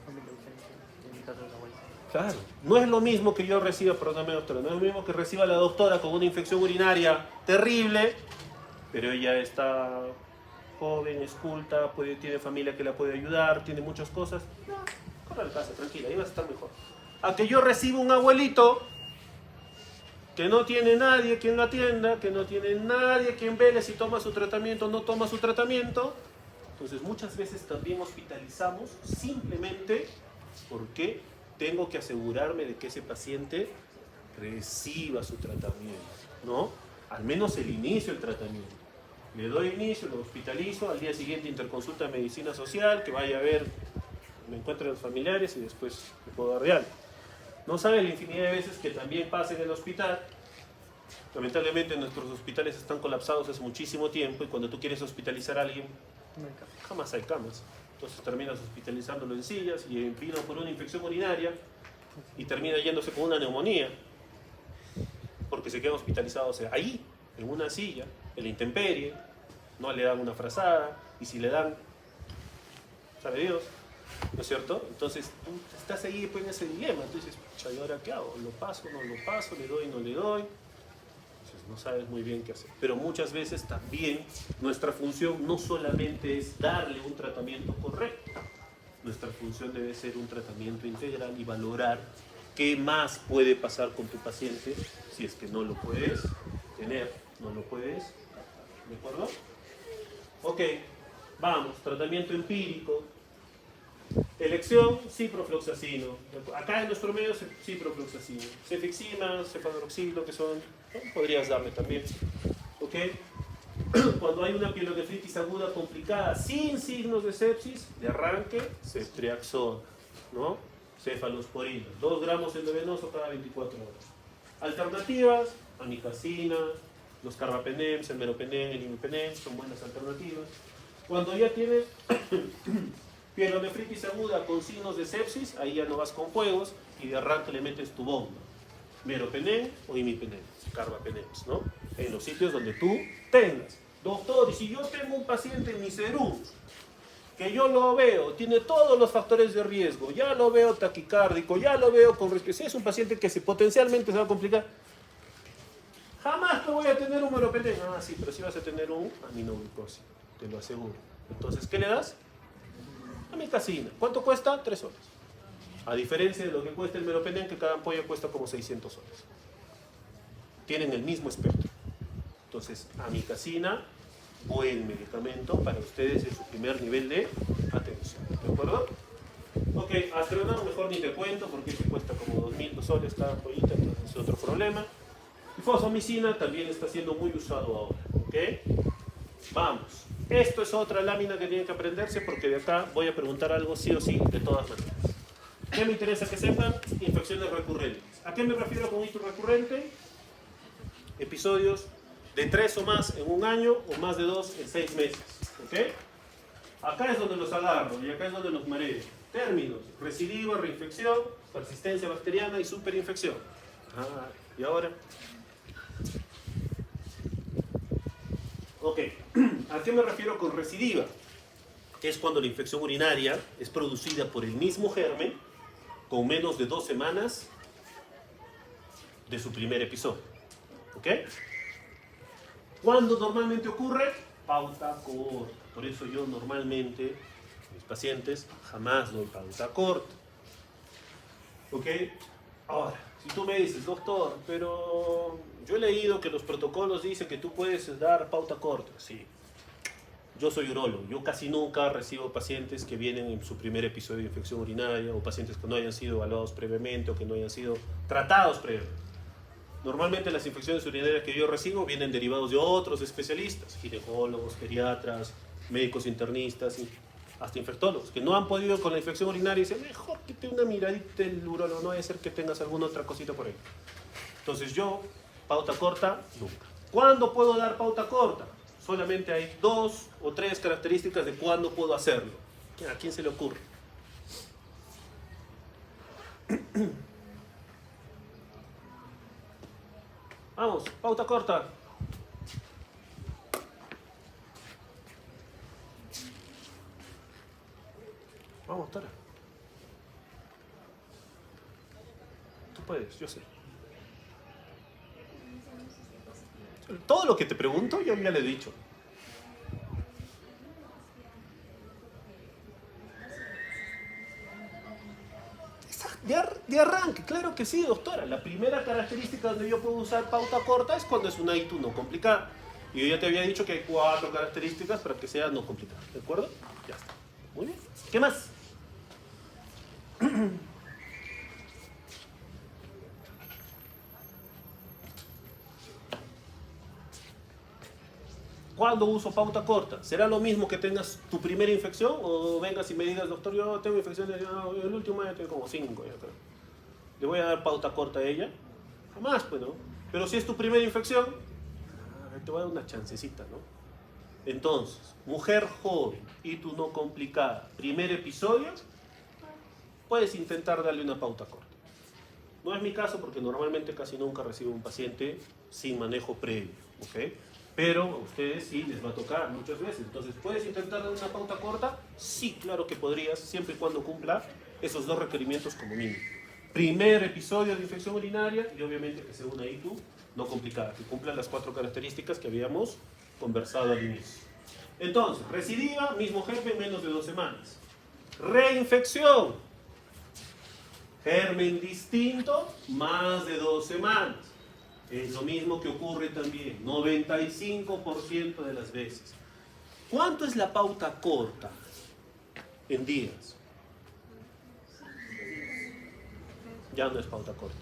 En mi caso es la abuela. Claro, no es lo mismo que yo reciba, perdóname doctora, no es lo mismo que reciba la doctora con una infección urinaria terrible, pero ella está joven, es culta, tiene familia que la puede ayudar, tiene muchas cosas. No, corre a la casa, tranquila, ahí vas a estar mejor. A que yo reciba un abuelito que no tiene nadie quien lo atienda, que no tiene nadie quien vele si toma su tratamiento o no toma su tratamiento. Entonces muchas veces también hospitalizamos simplemente porque tengo que asegurarme de que ese paciente reciba su tratamiento, ¿no? Al menos el inicio del tratamiento. Le doy inicio, lo hospitalizo, al día siguiente interconsulta de medicina social, que vaya a ver, me encuentro a los familiares y después le puedo dar de alta. No sabe la infinidad de veces que también pasa en el hospital. Lamentablemente nuestros hospitales están colapsados hace muchísimo tiempo y cuando tú quieres hospitalizar a alguien, No hay caso. jamás hay camas. Entonces terminas hospitalizándolo en sillas y vino por una infección urinaria y termina yéndose con una neumonía porque se queda hospitalizado, o sea, ahí, en una silla, en la intemperie, no le dan una frazada y si le dan, sabe Dios, ¿no es cierto? Entonces tú estás ahí pues, en ese dilema, tú dices, pucha, ¿y ahora qué hago? ¿Lo paso, no lo paso? ¿Le doy, no le doy? Entonces no sabes muy bien qué hacer. Pero muchas veces también nuestra función no solamente es darle un tratamiento correcto, nuestra función debe ser un tratamiento integral y valorar qué más puede pasar con tu paciente si es que no lo puedes tener, no lo puedes, ¿de acuerdo? Ok, vamos, tratamiento empírico. Elección, ciprofloxacino. Acá en nuestro medio, ciprofloxacino. Cefixima, cefadroxilo, que son, podrías darme también. ¿Ok? Cuando hay una pielonefritis aguda complicada, sin signos de sepsis, de arranque, ceftriaxona, ¿no? Cefalosporina. 2 gramos endovenoso cada 24 horas. Alternativas, amikacina, los carbapenems, el meropenem, el imipenem, son buenas alternativas. Cuando ya tienes pielonefritis aguda con signos de sepsis, ahí ya no vas con juegos y de arranque le metes tu bomba. Meropenem o imipenem, carbapenems, ¿no? En los sitios donde tú tengas. Doctor, y si yo tengo un paciente en mi serum, que yo lo veo, tiene todos los factores de riesgo, ya lo veo taquicárdico, ya lo veo con respiración, si es un paciente que potencialmente se va a complicar, jamás te voy a tener un meropenem. Ah, sí, pero sí vas a tener un aminoglucósido, te lo aseguro. Entonces, ¿qué le das? Amikacina. ¿Cuánto cuesta? 3 soles. A diferencia de lo que cuesta el meropenem, que cada ampolla cuesta como 600 soles. Tienen el mismo espectro. Entonces, amikacina buen medicamento para ustedes en su primer nivel de atención. ¿De acuerdo? Ok, Astronauta mejor ni te cuento porque este cuesta como 2.000 soles cada pollita, entonces es otro problema. Y fosfomicina también está siendo muy usado ahora. ¿Ok? Vamos. Esto es otra lámina que tienen que aprenderse porque de acá voy a preguntar algo sí o sí de todas maneras. ¿Qué me interesa que sepan? Infecciones recurrentes. ¿A qué me refiero con hito recurrente? Episodios de 3 o más en un año o más de 2 en 6 meses. ¿Ok? Acá es donde los agarro y acá es donde los mareo. Términos: recidiva, reinfección, persistencia bacteriana y superinfección. ¿Y ahora? Ok, ¿a qué me refiero con recidiva? Es cuando la infección urinaria es producida por el mismo germen con menos de 2 semanas de su primer episodio. ¿Ok? ¿Cuándo normalmente ocurre? Pauta corta. Por eso yo normalmente, mis pacientes, jamás doy pauta corta. ¿Ok? Ahora, si tú me dices, doctor, pero yo he leído que los protocolos dicen que tú puedes dar pauta corta. Sí. Yo soy urólogo. Yo casi nunca recibo pacientes que vienen en su primer episodio de infección urinaria o pacientes que no hayan sido evaluados previamente o que no hayan sido tratados previamente. Normalmente las infecciones urinarias que yo recibo vienen derivados de otros especialistas, ginecólogos, geriatras, médicos internistas, y hasta infectólogos, que no han podido con la infección urinaria y dicen, mejor que te una miradita el urólogo, no vaya a ser que tengas alguna otra cosita por ahí. Entonces yo, pauta corta, nunca. ¿Cuándo puedo dar pauta corta? Solamente hay 2 o 3 características de cuándo puedo hacerlo. ¿A quién se le ocurre? Vamos, pauta corta. Vamos, Tara. Tú puedes, yo sé. Todo lo que te pregunto, yo ya le he dicho. De arranque, claro que sí, doctora. La primera característica donde yo puedo usar pauta corta es cuando es una ITU no complicada. Y yo ya te había dicho que hay 4 características para que sea no complicada. ¿De acuerdo? Ya está. Muy bien. ¿Qué más? ¿Cuándo uso pauta corta? ¿Será lo mismo que tengas tu primera infección? ¿O vengas y me digas, doctor, yo tengo infecciones, el último año tengo como 5, ya creo. ¿Le voy a dar pauta corta a ella? Jamás, pues, ¿no? Pero si es tu primera infección, te voy a dar una chancecita, ¿no? Entonces, mujer joven y tú no complicada, primer episodio, puedes intentar darle una pauta corta. No es mi caso porque normalmente casi nunca recibo un paciente sin manejo previo, ¿ok? Pero a ustedes sí les va a tocar muchas veces. Entonces, ¿puedes intentar dar una pauta corta? Sí, claro que podrías, siempre y cuando cumpla esos 2 requerimientos como mínimo. Primer episodio de infección urinaria y obviamente que sea una ITU no complicada, que cumpla las 4 características que habíamos conversado al inicio. Entonces, recidiva, mismo germen, menos de 2 semanas. Reinfección, germen distinto, más de 2 semanas. Es lo mismo que ocurre también, 95% de las veces. ¿Cuánto es la pauta corta en días? Ya no es pauta corta.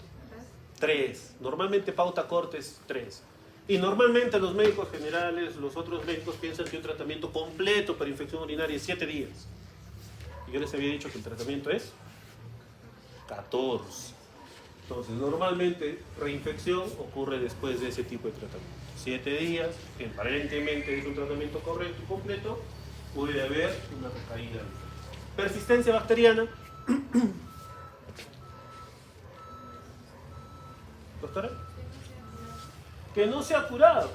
3. Normalmente pauta corta es 3. Y normalmente los médicos generales, los otros médicos piensan que un tratamiento completo para infección urinaria es 7 días. Y yo les había dicho que el tratamiento es 14. Entonces, normalmente reinfección ocurre después de ese tipo de tratamiento. 7 días, que aparentemente es un tratamiento correcto y completo, puede haber una recaída. Persistencia bacteriana. ¿Doctora? Que no se ha curado.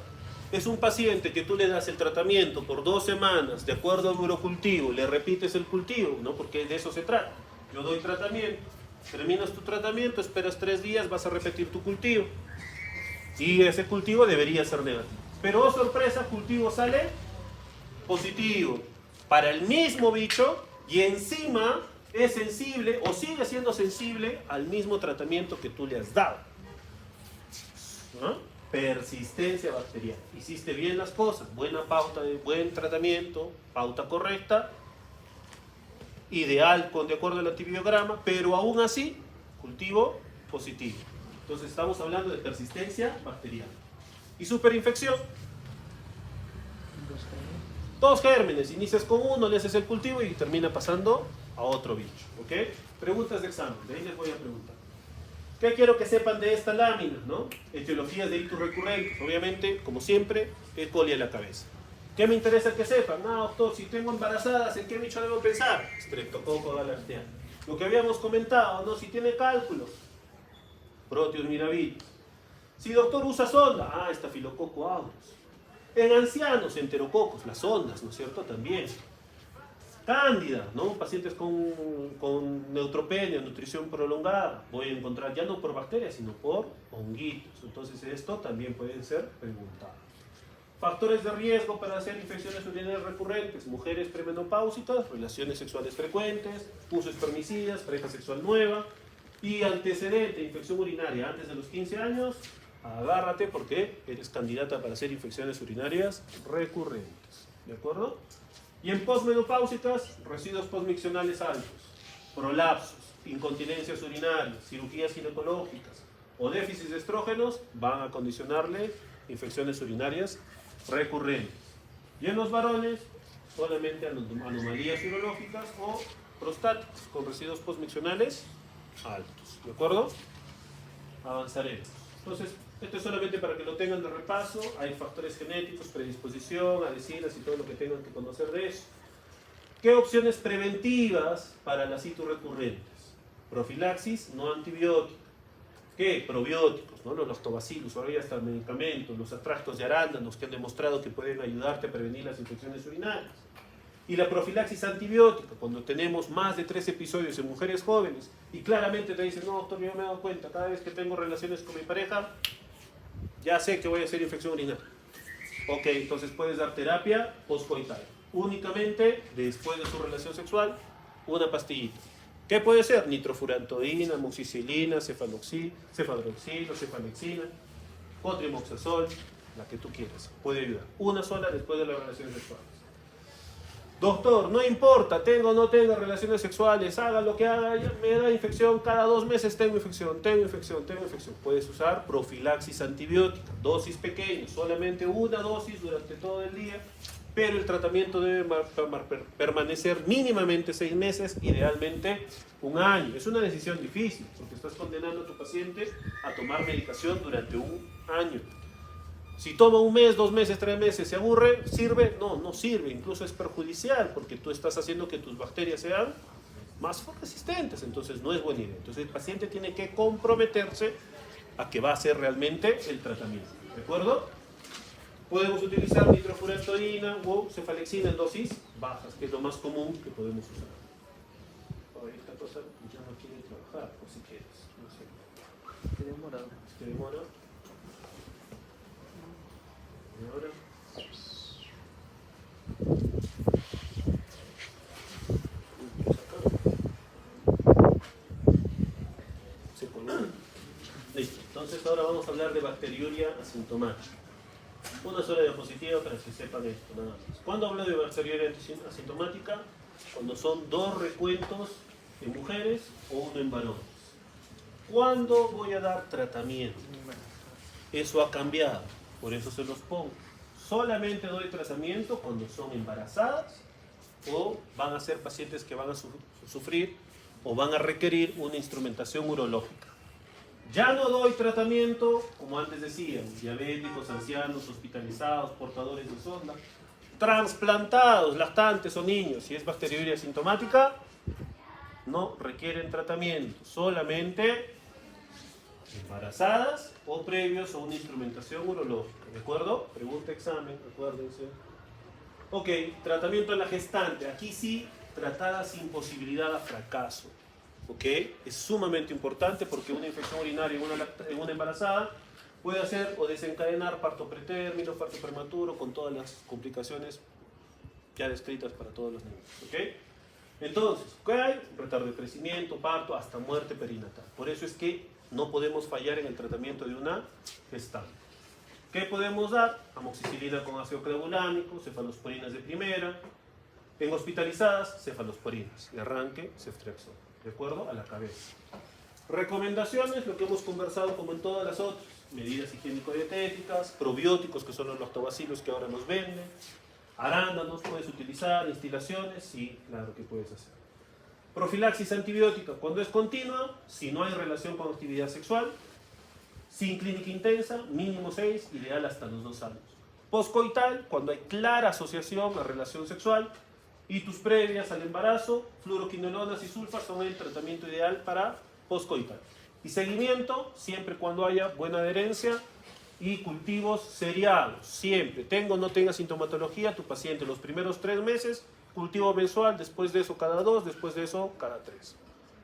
Es un paciente que tú le das el tratamiento por 2 semanas, de acuerdo al urocultivo, le repites el cultivo, ¿no? Porque de eso se trata. Yo doy tratamiento. Terminas tu tratamiento, esperas 3 días, vas a repetir tu cultivo. Y ese cultivo debería ser negativo. Pero, oh sorpresa, cultivo sale positivo para el mismo bicho y encima es sensible o sigue siendo sensible al mismo tratamiento que tú le has dado. ¿No? persistencia bacteriana. Hiciste bien las cosas, buena pauta, buen tratamiento, pauta correcta, ideal de acuerdo al antibiograma, pero aún así, cultivo positivo. Entonces estamos hablando de persistencia bacteriana. Y superinfección. Dos gérmenes, inicias con uno, le haces el cultivo y termina pasando a otro bicho. ¿Ok? Preguntas de examen, de ahí les voy a preguntar. ¿Qué quiero que sepan de esta lámina? ¿No? Etiologías de ictus recurrentes. Obviamente, como siempre, E. coli a la cabeza. ¿Qué me interesa que sepan? Ah, doctor, si tengo embarazadas, ¿en qué bicho debo pensar? Streptococo galanteano. Lo que habíamos comentado, ¿no? Si tiene cálculos, Proteus mirabilis. Si doctor usa sonda, ah, Staphylococcus aureus. En ancianos, enterococos, las ondas, ¿no es cierto? También. Cándida, ¿no? Pacientes con neutropenia, nutrición prolongada, voy a encontrar ya no por bacterias, sino por honguitos. Entonces esto también puede ser preguntado. Factores de riesgo para hacer infecciones urinarias recurrentes, mujeres premenopáusicas, relaciones sexuales frecuentes, uso de espermicidas, pareja sexual nueva y antecedente de infección urinaria antes de los 15 años, agárrate porque eres candidata para hacer infecciones urinarias recurrentes. ¿De acuerdo? Y en posmenopáusicas, residuos postmiccionales altos, prolapsos, incontinencias urinarias, cirugías ginecológicas o déficits de estrógenos van a condicionarle infecciones urinarias recurrentes. Y en los varones, solamente anomalías urológicas o prostáticas con residuos postmiccionales altos. ¿De acuerdo? Avanzaremos. Entonces, esto es solamente para que lo tengan de repaso. Hay factores genéticos, predisposición, adhesinas y todo lo que tengan que conocer de eso. ¿Qué opciones preventivas para las ictus recurrentes? Profilaxis no antibiótica. ¿Qué? Probióticos, ¿no? Los lactobacillus, ahora ya hasta medicamentos, los extractos de arándanos que han demostrado que pueden ayudarte a prevenir las infecciones urinarias. Y la profilaxis antibiótica, cuando tenemos más de 3 episodios en mujeres jóvenes y claramente te dicen, no, doctor, yo me he dado cuenta, cada vez que tengo relaciones con mi pareja, ya sé que voy a hacer infección urinaria. Ok, entonces puedes dar terapia postcoital. Únicamente después de su relación sexual, una pastillita. ¿Qué puede ser? Nitrofurantoína, amoxicilina, cefadroxil o cefalexina, cotrimoxazol, la que tú quieras. Puede ayudar. Una sola después de las relaciones sexuales. Doctor, no importa, tengo o no tengo relaciones sexuales, haga lo que haga, me da infección, cada 2 meses tengo infección. Puedes usar profilaxis antibiótica, dosis pequeñas, solamente una dosis durante todo el día, pero el tratamiento debe permanecer mínimamente 6 meses, idealmente 1 año. Es una decisión difícil, porque estás condenando a tu paciente a tomar medicación durante 1 año. Si toma 1 mes, 2 meses, 3 meses, se aburre, ¿sirve? No, no sirve, incluso es perjudicial porque tú estás haciendo que tus bacterias sean más resistentes, entonces no es buena idea. Entonces el paciente tiene que comprometerse a que va a hacer realmente el tratamiento, ¿de acuerdo? Podemos utilizar nitrofurantoína o cefalexina en dosis bajas, que es lo más común que podemos usar. Ahora esta cosa ya no quiere trabajar, por si quieres, no sé. Qué demorado. ¿Te demora? Y ahora. Se coló. Listo. Entonces ahora vamos a hablar de bacteriuria asintomática. Una sola diapositiva para que sepan esto, nada más. ¿Cuándo hablo de bacteriuria asintomática? Cuando son 2 recuentos en mujeres o 1 en varones. ¿Cuándo voy a dar tratamiento? Eso ha cambiado, por eso se los pongo. Solamente doy tratamiento cuando son embarazadas o van a ser pacientes que van a sufrir o van a requerir una instrumentación urológica. Ya no doy tratamiento, como antes decíamos, diabéticos, ancianos, hospitalizados, portadores de sonda, trasplantados, lactantes o niños. Si es bacteriuria asintomática, no requieren tratamiento, solamente embarazadas o previos a una instrumentación urológica. ¿De acuerdo? Pregunta examen, acuérdense. Ok, tratamiento en la gestante. Aquí sí, tratada sin posibilidad a fracaso. ¿Ok? Es sumamente importante porque una infección urinaria en una embarazada puede hacer o desencadenar parto pretérmino, parto prematuro, con todas las complicaciones ya descritas para todos los niños. ¿Ok? Entonces, ¿qué hay? Retardo de crecimiento, parto, hasta muerte perinatal. Por eso es que no podemos fallar en el tratamiento de una gestante. ¿Qué podemos dar? Amoxicilina con ácido clavulánico, cefalosporinas de primera. En hospitalizadas, cefalosporinas. De arranque, ceftriaxona. ¿De acuerdo? A la cabeza. Recomendaciones, lo que hemos conversado como en todas las otras. Medidas higiénico-dietéticas, probióticos, que son los lactobacilos que ahora nos venden. Arándanos, puedes utilizar, instilaciones, sí, claro que puedes hacer. Profilaxis antibiótica, cuando es continua, si no hay relación con actividad sexual, sin clínica intensa, mínimo 6, ideal hasta los 2 años. Postcoital, cuando hay clara asociación a relación sexual, itus previas al embarazo, fluoroquinolonas y sulfas son el tratamiento ideal para postcoital. Y seguimiento, siempre cuando haya buena adherencia y cultivos seriados, siempre. Tenga o no tenga sintomatología, tu paciente los primeros 3 meses, cultivo mensual, después de eso cada 2, después de eso cada 3.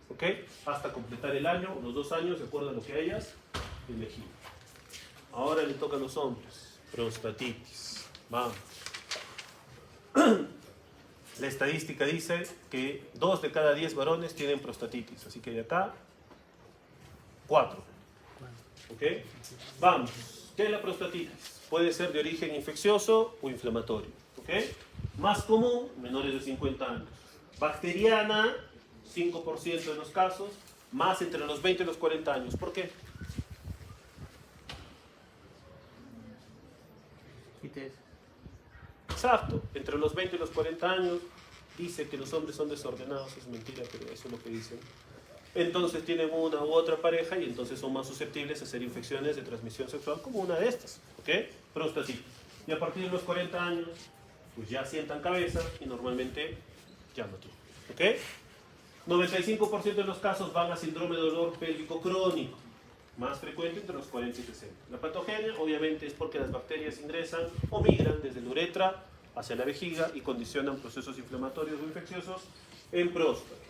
¿Ok? Hasta completar el año, los 2 años, de acuerdo a lo que hayas elegido. Ahora le toca a los hombres. Prostatitis. Vamos. La estadística dice que 2 de cada 10 varones tienen prostatitis. Así que de acá, 4. ¿Ok? Vamos. ¿Qué es la prostatitis? Puede ser de origen infeccioso o inflamatorio. ¿Ok? Más común, menores de 50 años. Bacteriana, 5% de los casos. Más entre los 20 y los 40 años. ¿Por qué? Exacto, entre los 20 y los 40 años. Dice que los hombres son desordenados, es mentira, pero eso es lo que dicen. Entonces tienen una u otra pareja y entonces son más susceptibles a hacer infecciones de transmisión sexual como una de estas, ¿ok? Prostatitis. Y a partir de los 40 años, pues ya sientan cabeza y normalmente ya no tienen, ¿ok? 95% de los casos van a síndrome de dolor pélvico crónico, más frecuente entre los 40 y 60. La patogenia obviamente es porque las bacterias ingresan o migran desde la uretra hacia la vejiga y condicionan procesos inflamatorios o infecciosos en próstata.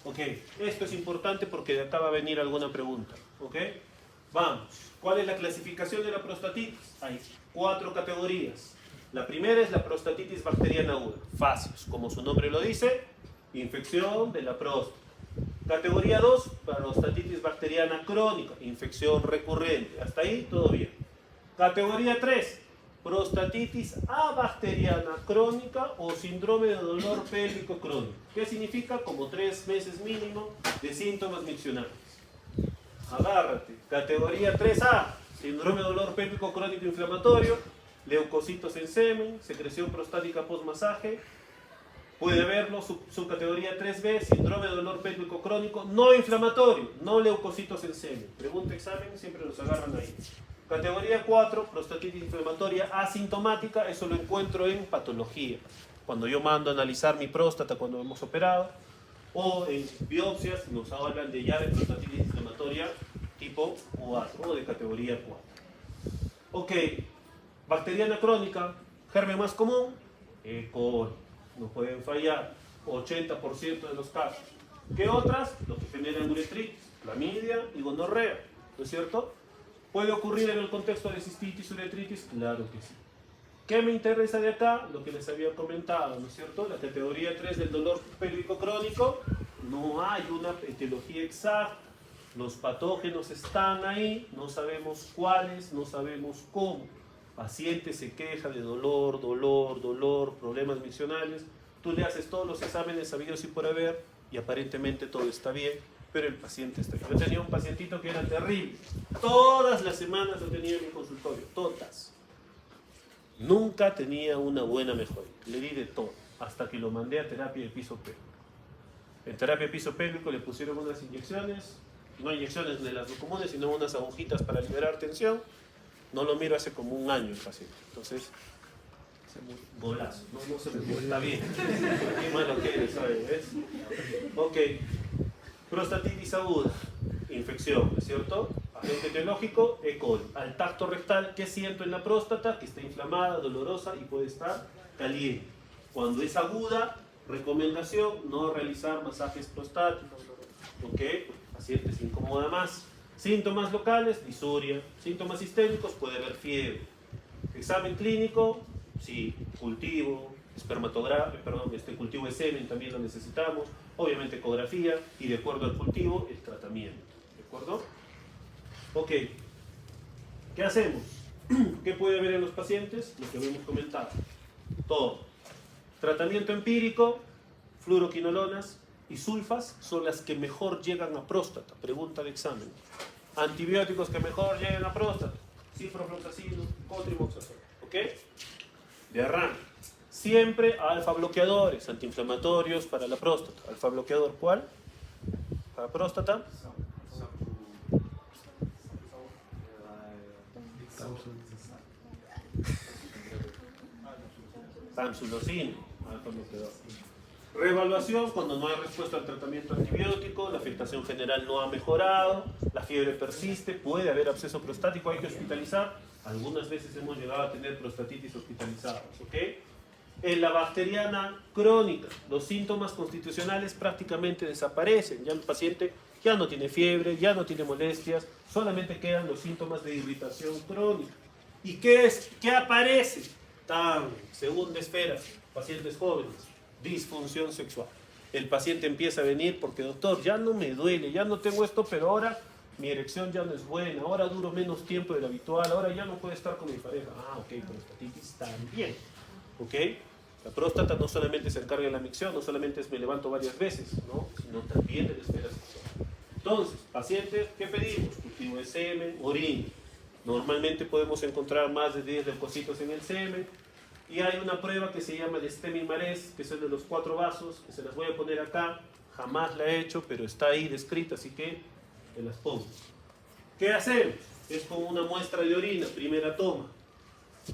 Ok, esto es importante porque de acá va a venir alguna pregunta. Ok, vamos. ¿Cuál es la clasificación de la prostatitis? Hay 4 categorías. La primera es la prostatitis bacteriana aguda. Fácil, como su nombre lo dice, infección de la próstata. Categoría 2, prostatitis bacteriana crónica, infección recurrente. Hasta ahí todo bien. Categoría 3, prostatitis abacteriana crónica o síndrome de dolor pélvico crónico. ¿Qué significa? Como 3 meses mínimo de síntomas miccionales. Agárrate. Categoría 3A, síndrome de dolor pélvico crónico inflamatorio, leucocitos en semen, secreción prostática postmasaje. Puede verlo, subcategoría 3B, síndrome de dolor pélvico crónico no inflamatorio, no leucocitos en semen. Pregunta examen, siempre los agarran ahí. Categoría 4, prostatitis inflamatoria asintomática, eso lo encuentro en patología. Cuando yo mando a analizar mi próstata cuando hemos operado, o en biopsias nos hablan de ya de prostatitis inflamatoria tipo 4 o de categoría 4. Ok, bacteriana crónica, germen más común, E. coli. No pueden fallar, 80% de los casos. ¿Qué otras? Lo que generan uretritis, clamidia y gonorrea, ¿no es cierto? ¿Puede ocurrir en el contexto de cistitis, uretritis? Claro que sí. ¿Qué me interesa de acá? Lo que les había comentado, ¿no es cierto? La categoría 3 del dolor pélvico crónico, no hay una etiología exacta. Los patógenos están ahí, no sabemos cuáles, no sabemos cómo. Paciente se queja de dolor, problemas miccionales. Tú le haces todos los exámenes sabidos y por haber y aparentemente todo está bien, pero el paciente está bien. Yo tenía un pacientito que era terrible. Todas las semanas lo tenía en mi consultorio, todas. Nunca tenía una buena mejoría. Le di de todo, hasta que lo mandé a terapia de piso pélvico. En terapia de piso pélvico le pusieron unas inyecciones, no inyecciones de las comunes, sino unas agujitas para liberar tensión. No lo miro hace como un año el paciente. Entonces, golazo. No se me está bien. Qué malo que eres, ¿sabes? ¿Ves? Ok. Prostatitis aguda. Infección, ¿no es cierto? Agente etiológico, E. coli. Al tacto rectal, ¿qué siento en la próstata? Que está inflamada, dolorosa y puede estar caliente. Cuando es aguda, recomendación, no realizar masajes prostáticos. Ok. El paciente se incomoda más. Síntomas locales, disuria. Síntomas sistémicos, puede haber fiebre. Examen clínico, sí, cultivo, cultivo de semen también lo necesitamos. Obviamente ecografía y de acuerdo al cultivo, el tratamiento. ¿De acuerdo? Ok. ¿Qué hacemos? ¿Qué puede haber en los pacientes? Lo que hemos comentado. Todo. Tratamiento empírico, fluoroquinolonas y sulfas son las que mejor llegan a próstata. Pregunta de examen. Antibióticos que mejor llegan a próstata. Ciprofloxacino, cotrimoxazol. ¿Ok? De arranque. Siempre alfa bloqueadores, antiinflamatorios para la próstata. Alfa bloqueador, ¿cuál? Para próstata. Tamsulosina, alfa bloqueador. Reevaluación cuando no hay respuesta al tratamiento antibiótico, la afectación general no ha mejorado, la fiebre persiste, puede haber absceso prostático, hay que hospitalizar. Algunas veces hemos llegado a tener prostatitis hospitalizados, ¿ok? En la bacteriana crónica, los síntomas constitucionales prácticamente desaparecen. Ya el paciente ya no tiene fiebre, ya no tiene molestias, solamente quedan los síntomas de irritación crónica. ¿Y qué es? ¿Qué aparece? Segunda esfera, pacientes jóvenes, disfunción sexual. El paciente empieza a venir porque, doctor, ya no me duele, ya no tengo esto, pero ahora mi erección ya no es buena, ahora duro menos tiempo del habitual, ahora ya no puedo estar con mi pareja. Ah, ok, prostatitis también. ¿Ok? La próstata no solamente se encarga de la micción, no solamente es me levanto varias veces, ¿no? Sino también de la esfera sexual. Entonces, pacientes, ¿qué pedimos? Cultivo de semen, orina. Normalmente podemos encontrar más de 10 leucocitos en el semen. Y hay una prueba que se llama el Stemi-Mares, que es el de los 4 vasos, que se las voy a poner acá. Jamás la he hecho, pero está ahí descrita, así que te las pongo. ¿Qué hacemos? Es con una muestra de orina, primera toma.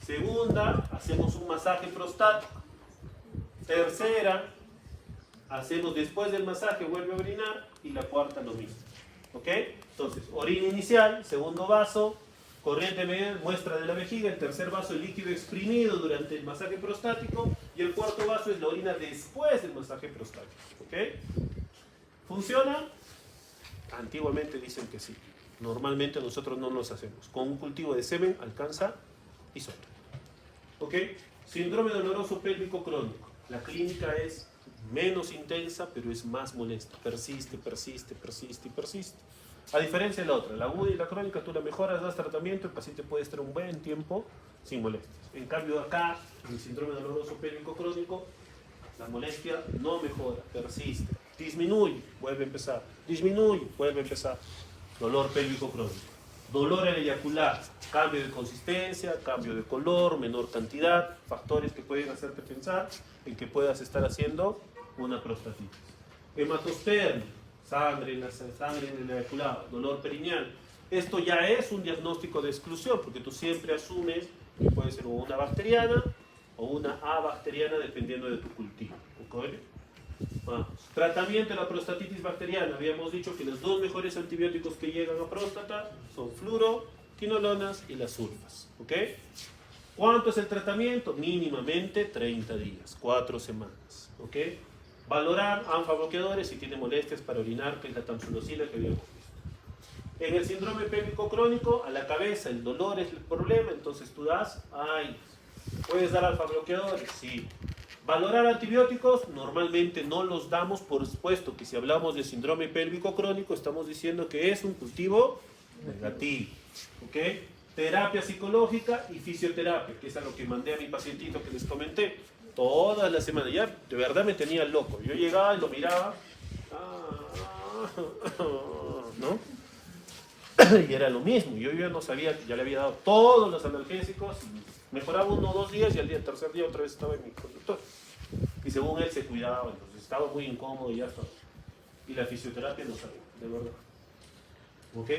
Segunda, hacemos un masaje prostático. Tercera, hacemos después del masaje, vuelve a orinar. Y la cuarta lo mismo. ¿Ok? Entonces, orina inicial, segundo vaso, corriente media, muestra de la vejiga, el tercer vaso el líquido exprimido durante el masaje prostático y el cuarto vaso es la orina después del masaje prostático. ¿Ok? ¿Funciona? Antiguamente dicen que sí. Normalmente nosotros no los hacemos. Con un cultivo de semen alcanza y sobra. ¿Ok? Síndrome doloroso pélvico crónico. La clínica es menos intensa, pero es más molesta. Persiste, persiste, persiste y persiste. A diferencia de la otra, la aguda y la crónica, tú la mejoras, das tratamiento, el paciente puede estar un buen tiempo sin molestias. En cambio acá, en el síndrome doloroso pélvico crónico, la molestia no mejora, persiste. Disminuye, vuelve a empezar. Disminuye, vuelve a empezar. Dolor pélvico crónico. Dolor al eyacular, cambio de consistencia, cambio de color, menor cantidad, factores que pueden hacerte pensar en que puedas estar haciendo una prostatitis. Hematospermia, sangre en el eyaculado, dolor perineal. Esto ya es un diagnóstico de exclusión, porque tú siempre asumes que puede ser una bacteriana o una abacteriana dependiendo de tu cultivo. ¿Ok? Vamos. Tratamiento de la prostatitis bacteriana. Habíamos dicho que los 2 mejores antibióticos que llegan a próstata son fluoroquinolonas y las sulfas. ¿Ok? ¿Cuánto es el tratamiento? Mínimamente 30 días, 4 semanas. ¿Ok? Valorar anfabloqueadores si tiene molestias para orinar, que es la tamsulosina que habíamos visto. En el síndrome pélvico crónico, a la cabeza, el dolor es el problema, entonces tú das, ¿puedes dar alfabloqueadores? Sí. Valorar antibióticos, normalmente no los damos, por supuesto que si hablamos de síndrome pélvico crónico, estamos diciendo que es un cultivo negativo. ¿Ok? Terapia psicológica y fisioterapia, que es a lo que mandé a mi pacientito que les comenté. Todas las semanas, ya de verdad me tenía loco. Yo llegaba y lo miraba, ¿no? Y era lo mismo. Yo ya no sabía, ya le había dado todos los analgésicos, mejoraba 1 o 2 días y al tercer día otra vez estaba en mi consultorio. Y según él se cuidaba, entonces estaba muy incómodo y ya está. Y la fisioterapia no sabía, de verdad. ¿Ok?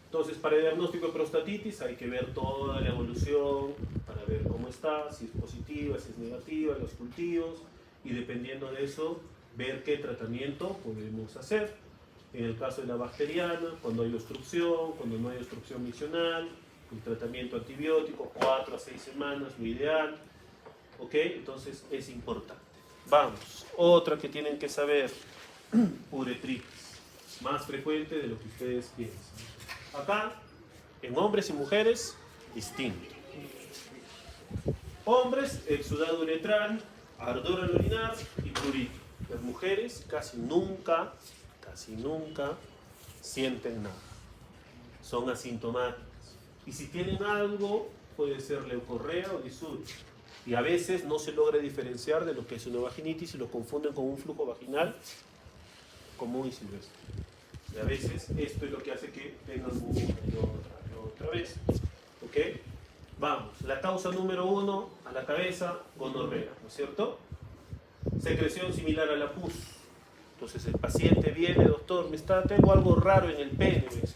Entonces, para el diagnóstico de prostatitis hay que ver toda la evolución para ver cómo está, si es positiva, si es negativa, los cultivos, y dependiendo de eso, ver qué tratamiento podemos hacer. En el caso de la bacteriana, cuando hay obstrucción, cuando no hay obstrucción miccional, el tratamiento antibiótico, 4 a 6 semanas, lo ideal. ¿Ok? Entonces, es importante. Vamos, otra que tienen que saber, uretritis, más frecuente de lo que ustedes piensan. Acá, en hombres y mujeres, distinto. Hombres, exudado uretral, ardor al orinar y prurito. Las mujeres casi nunca sienten nada. Son asintomáticas. Y si tienen algo, puede ser leucorrea o disuria. Y a veces no se logra diferenciar de lo que es una vaginitis y lo confunden con un flujo vaginal común y silvestre. Y a veces esto es lo que hace que tengan una y otra vez. ¿Ok? Vamos, la causa número 1 a la cabeza, gonorrea, ¿no es cierto? Secreción similar a la pus. Entonces el paciente viene, doctor, tengo algo raro en el pene, me dice.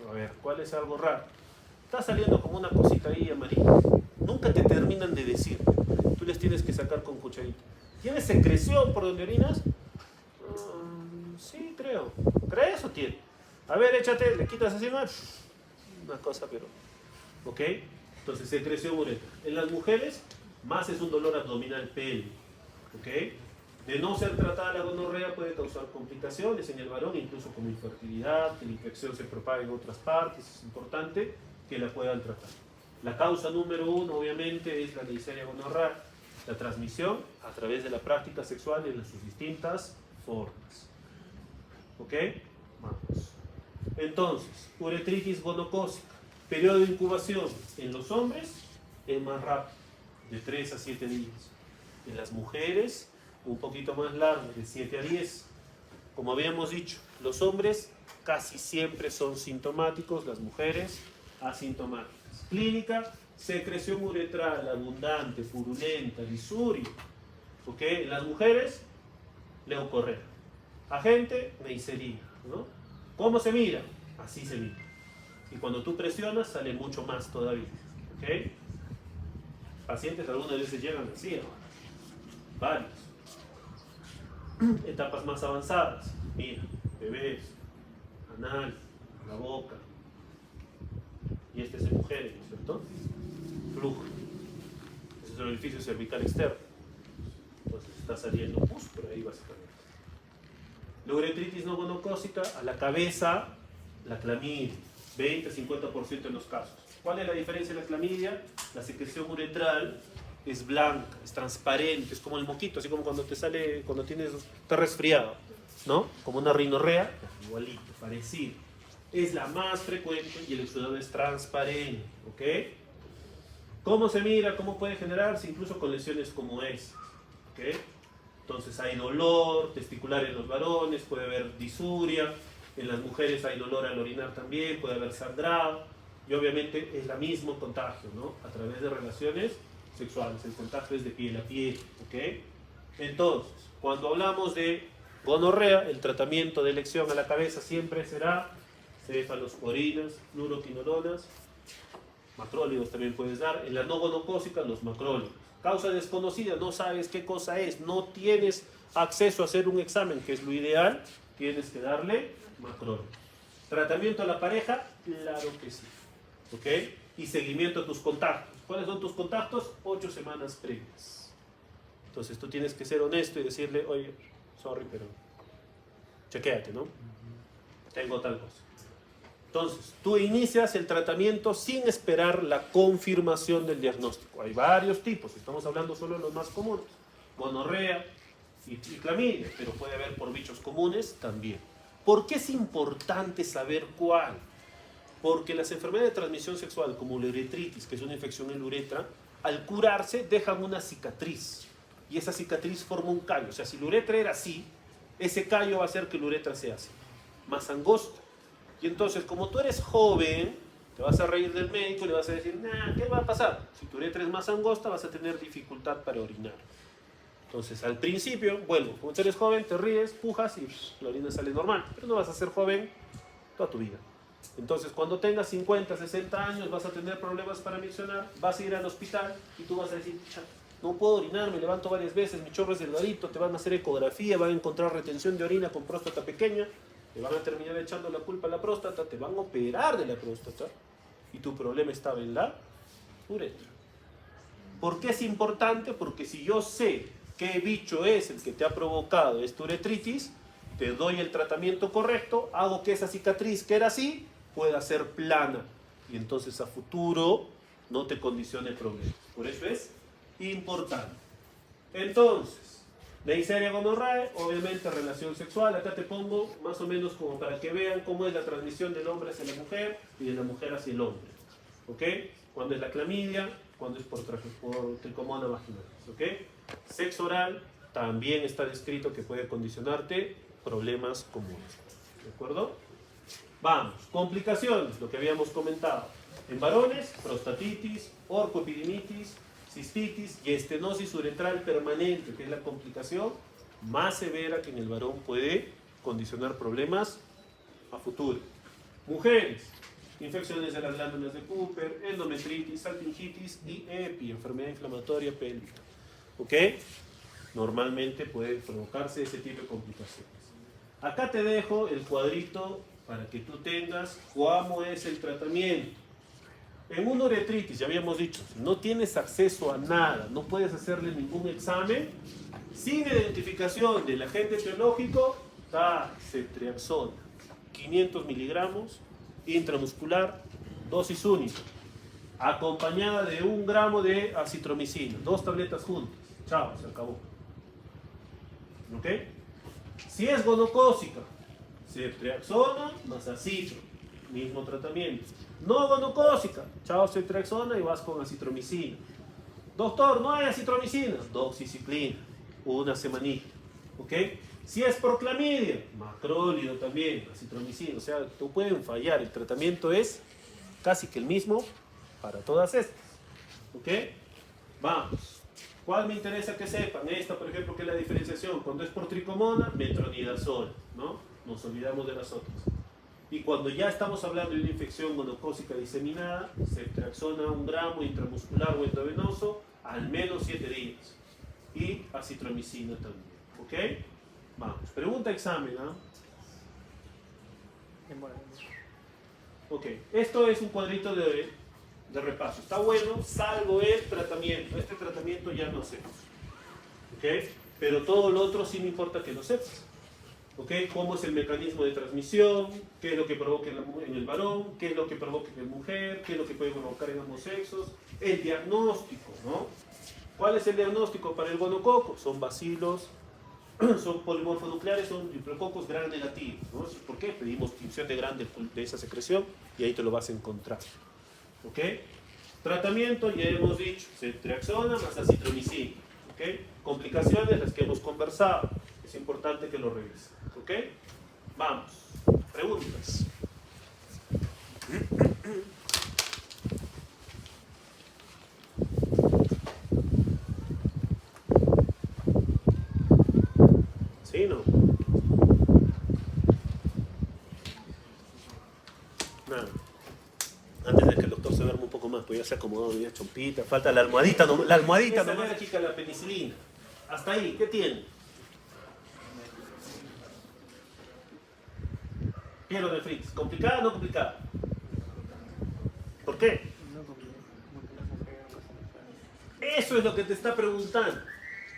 A ver, ¿cuál es algo raro? Está saliendo como una cosita ahí amarilla. Nunca te terminan de decir. Tú les tienes que sacar con cucharita. ¿Tienes secreción por donde orinas? Sí, creo. ¿Crees o tiene? A ver, échate, le quitas así, una cosa, pero... ¿Ok? Entonces, secreción uretra. En las mujeres, más es un dolor abdominal pélvico. ¿Ok? De no ser tratada la gonorrea puede causar complicaciones en el varón, incluso como infertilidad, que la infección se propague en otras partes. Es importante que la puedan tratar. La causa número 1, obviamente, es la Neisseria gonorrhoeae, la transmisión a través de la práctica sexual en sus distintas formas. ¿Ok? Vamos. Entonces, uretritis gonocócica. Periodo de incubación en los hombres es más rápido, de 3 a 7 días. En las mujeres, un poquito más largo, de 7 a 10. Como habíamos dicho, los hombres casi siempre son sintomáticos, las mujeres asintomáticas. Clínica, secreción uretral abundante, purulenta, disuria. ¿Ok? En las mujeres, leucorrea. Agente, Neisseria, ¿no? ¿Cómo se mira? Así se mira. Y cuando tú presionas, sale mucho más todavía. ¿Ok? Pacientes algunas veces llegan así, ¿no? Varios. Etapas más avanzadas. Mira, bebés, anal, la boca. Y este es en mujeres, ¿no es cierto? Flujo. Ese es el orificio cervical externo. Entonces está saliendo pus por ahí básicamente. La uretritis no gonocócica, a la cabeza, la clamidia. 20-50% en los casos. ¿Cuál es la diferencia de la clamidia? La secreción uretral es blanca, es transparente, es como el moquito, así como cuando te sale, cuando estás resfriado, ¿no? Como una rinorrea, igualito, parecido. Es la más frecuente y el exudado es transparente, ¿ok? ¿Cómo se mira? ¿Cómo puede generarse? Incluso con lesiones como esas, ¿ok? Entonces hay dolor testicular en los varones, puede haber disuria, en las mujeres hay dolor al orinar también, puede haber sangrado, y obviamente es el mismo contagio, ¿no? A través de relaciones sexuales, el contagio es de piel a piel, ¿ok? Entonces, cuando hablamos de gonorrea, el tratamiento de elección a la cabeza siempre será cefalosporinas, fluoroquinolonas, macrólidos también puedes dar. En la no gonocócica, los macrólidos. Causa desconocida, no sabes qué cosa es, no tienes acceso a hacer un examen, que es lo ideal, tienes que darle macrólidos. Tratamiento a la pareja, claro que sí, ¿ok? Y seguimiento a tus contactos. ¿Cuáles son tus contactos? 8 semanas previas. Entonces tú tienes que ser honesto y decirle, oye, sorry, pero chequéate, ¿no? Tengo tal cosa. Entonces, tú inicias el tratamiento sin esperar la confirmación del diagnóstico. Hay varios tipos, estamos hablando solo de los más comunes. Gonorrea y clamidia, pero puede haber por bichos comunes también. ¿Por qué es importante saber cuál? Porque las enfermedades de transmisión sexual, como la uretritis, que es una infección en la uretra, al curarse dejan una cicatriz. Y esa cicatriz forma un callo. O sea, si la uretra era así, ese callo va a hacer que la uretra sea así, más angosta. Y entonces, como tú eres joven, te vas a reír del médico y le vas a decir, nah, ¿qué va a pasar? Si tu uretra es más angosta, vas a tener dificultad para orinar. Entonces, al principio, vuelvo, como tú eres joven, te ríes, pujas y la orina sale normal. Pero no vas a ser joven toda tu vida. Entonces, cuando tengas 50, 60 años, vas a tener problemas para miccionar, vas a ir al hospital y tú vas a decir, no puedo orinar, me levanto varias veces, mi chorro es delgadito, te van a hacer ecografía, van a encontrar retención de orina con próstata pequeña, te van a terminar echando la culpa a la próstata, te van a operar de la próstata y tu problema estaba en la uretra. ¿Por qué es importante? Porque si yo sé qué bicho es el que te ha provocado esta uretritis, te doy el tratamiento correcto, hago que esa cicatriz que era así pueda ser plana y entonces a futuro no te condicione problemas. Por eso es importante. Entonces, Neisseria gonorrhoeae, obviamente relación sexual. Acá te pongo más o menos como para que vean cómo es la transmisión del hombre hacia la mujer y de la mujer hacia el hombre. ¿Ok? cuando es la clamidia, cuando es por tricomona vaginalis, ¿ok? Sexo oral también está descrito que puede condicionarte problemas comunes, ¿de acuerdo? Vamos, complicaciones, lo que habíamos comentado. En varones, prostatitis, orcoepididimitis, cistitis y estenosis uretral permanente, que es la complicación más severa que en el varón puede condicionar problemas a futuro. Mujeres, infecciones de las glándulas de Cooper, endometritis, salpingitis y EPI, enfermedad inflamatoria pélvica. ¿Ok? Normalmente puede provocarse ese tipo de complicaciones. Acá te dejo el cuadrito para que tú tengas cómo es el tratamiento. En una uretritis, ya habíamos dicho, si no tienes acceso a nada, no puedes hacerle ningún examen, sin identificación del agente etiológico, está ceftriaxona, 500 miligramos, intramuscular, dosis única, acompañada de 1 gramo de acitromicina, 2 tabletas juntas. Chao, se acabó. ¿Ok? Si es gonocócica, ceftriaxona más acitro, mismo tratamiento. No gonocócica, chao ceftriaxona y vas con acitromicina. Doctor, no hay acitromicina, doxiciclina, 1 semanita. ¿Ok? Si es por clamidia, macrólido también, acitromicina. O sea, no pueden fallar, el tratamiento es casi que el mismo para todas estas. ¿Ok? Vamos. ¿Cuál me interesa que sepan? Esta, por ejemplo, que es la diferenciación. Cuando es por tricomona, metronidazol, ¿no? Nos olvidamos de las otras. Y cuando ya estamos hablando de una infección gonocócica diseminada, ceftriaxona 1 gramo intramuscular o endovenoso, al menos 7 días. Y acitromicina también. ¿Ok? Vamos. Pregunta examen, ¿ah? Ok. Esto es un cuadrito de repaso. Está bueno, salvo el tratamiento. Este tratamiento ya no hacemos. ¿Ok? Pero todo lo otro sí me importa que lo sepas. ¿Ok? ¿Cómo es el mecanismo de transmisión? ¿Qué es lo que provoca en el varón? ¿Qué es lo que provoca en la mujer? ¿Qué es lo que puede provocar en ambos sexos? El diagnóstico, ¿no? ¿Cuál es el diagnóstico para el gonococo? Son bacilos, son polimorfonucleares, son diplococos gram negativos, ¿no? ¿Por qué? Pedimos tinción de gram de esa secreción y ahí te lo vas a encontrar. ¿Ok? Tratamiento, ya hemos dicho, ceftriaxona más acitromicina. ¿Ok? Complicaciones, las que hemos conversado. Es importante que lo revisen. ¿Ok? Vamos. Preguntas. ¿Sí, no? Nada. Antes de que el doctor se duerma un poco más, pues ya se acomodó, ya chompita, falta la almohadita, no, la almohadita nomás. Esa chica, la penicilina. Hasta ahí, ¿qué tiene? Pielonefritis. ¿Complicada o no complicada? ¿Por qué? Eso es lo que te está preguntando.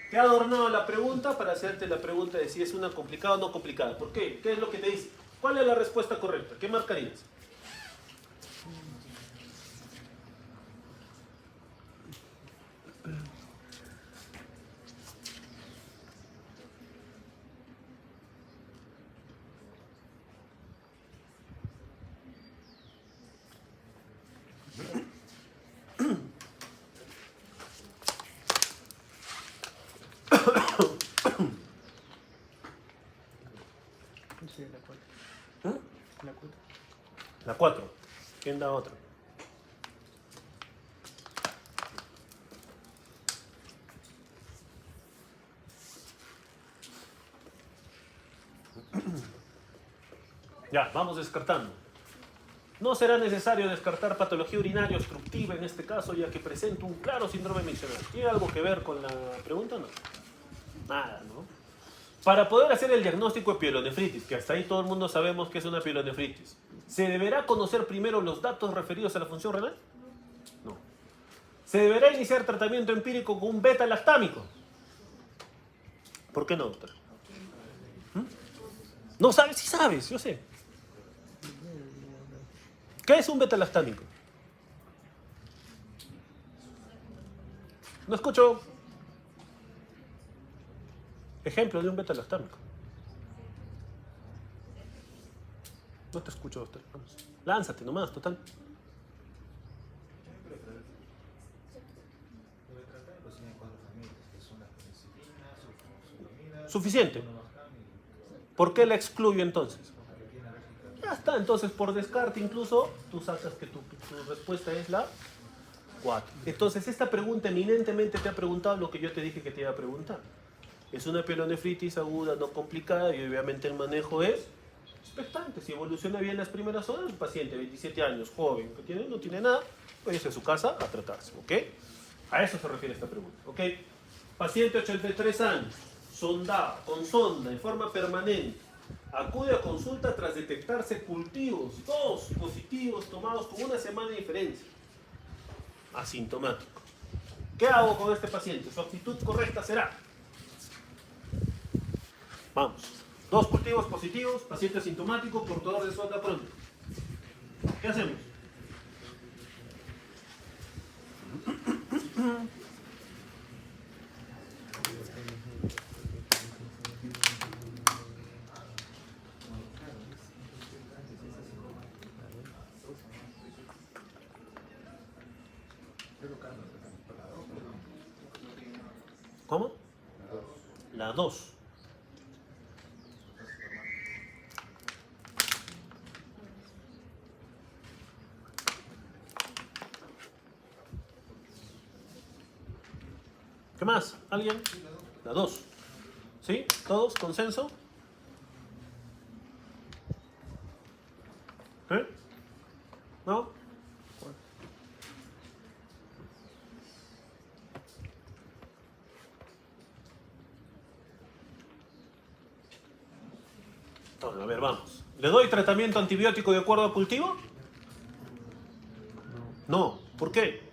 Te ha adornado la pregunta para hacerte la pregunta de si es una complicada o no complicada. ¿Por qué? ¿Qué es lo que te dice? ¿Cuál es la respuesta correcta? ¿Qué marcarías? Sí, la 4. ¿Ah? La 4. La 4. ¿Quién da otra? Ya, vamos descartando. No será necesario descartar patología urinaria obstructiva en este caso, ya que presenta un claro síndrome miccional. ¿Tiene algo que ver con la pregunta o no? Nada, ¿no? Para poder hacer el diagnóstico de pielonefritis, que hasta ahí todo el mundo sabemos que es una pielonefritis, ¿se deberá conocer primero los datos referidos a la función renal? No. ¿Se deberá iniciar tratamiento empírico con un beta-lactámico? ¿Por qué no, doctor? No sabes, sí sabes, yo sé. ¿Qué es un beta-lactámico? No escucho. Ejemplo de un beta-lactámico. No te escucho, doctor. Vamos. Lánzate nomás, total. Suficiente. ¿Por qué la excluyo entonces? Ya está, entonces por descarte incluso tú sacas que tu respuesta es la 4. Entonces esta pregunta eminentemente te ha preguntado lo que yo te dije que te iba a preguntar. Es una pielonefritis aguda, no complicada, y obviamente el manejo es expectante. Si evoluciona bien las primeras horas, un paciente de 27 años, joven, que no tiene nada, puede irse a su casa a tratarse, ¿ok? A eso se refiere esta pregunta, ¿ok? Paciente 83 años, sondado, con sonda, en forma permanente, acude a consulta tras detectarse cultivos, 2 positivos tomados con una semana de diferencia. Asintomático. ¿Qué hago con este paciente? Su actitud correcta será... Vamos. 2 cultivos positivos, paciente asintomático, portador de sonda pronto. ¿Qué hacemos? ¿Cómo? La 2. ¿Qué más? ¿Alguien? La 2. ¿Sí? ¿Todos? ¿Consenso? ¿Eh? ¿No? Bueno, a ver, vamos. ¿Le doy tratamiento antibiótico de acuerdo a cultivo? No. ¿Por qué?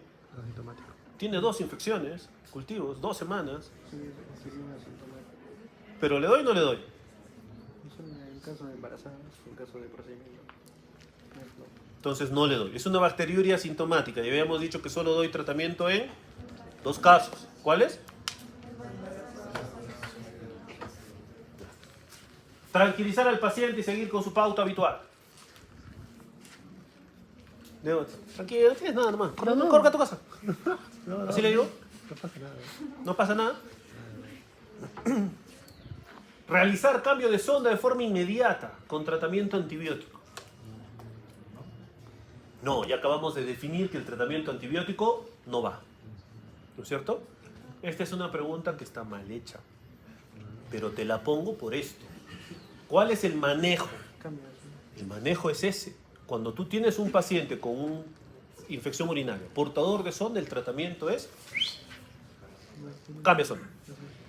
Asintomático. Tiene 2 infecciones, cultivos, 2 semanas. Sí, sí, asintomático. ¿Pero le doy o no le doy? Eso en caso de embarazadas, en caso de procedimiento. No. Entonces no le doy. Es una bacteriuria asintomática y habíamos dicho que solo doy tratamiento en 2 casos. ¿Cuáles? Tranquilizar al paciente y seguir con su pauta habitual. Tranquilo, no tienes nada nomás. Corre a tu casa. ¿Así le digo? No pasa nada. ¿No pasa nada? Realizar cambio de sonda de forma inmediata con tratamiento antibiótico. No, ya acabamos de definir que el tratamiento antibiótico no va. ¿No es cierto? Esta es una pregunta que está mal hecha. Pero te la pongo por esto. ¿Cuál es el manejo? Cambia. El manejo es ese. Cuando tú tienes un paciente con una infección urinaria, portador de sonda, el tratamiento es... Cambia sonda.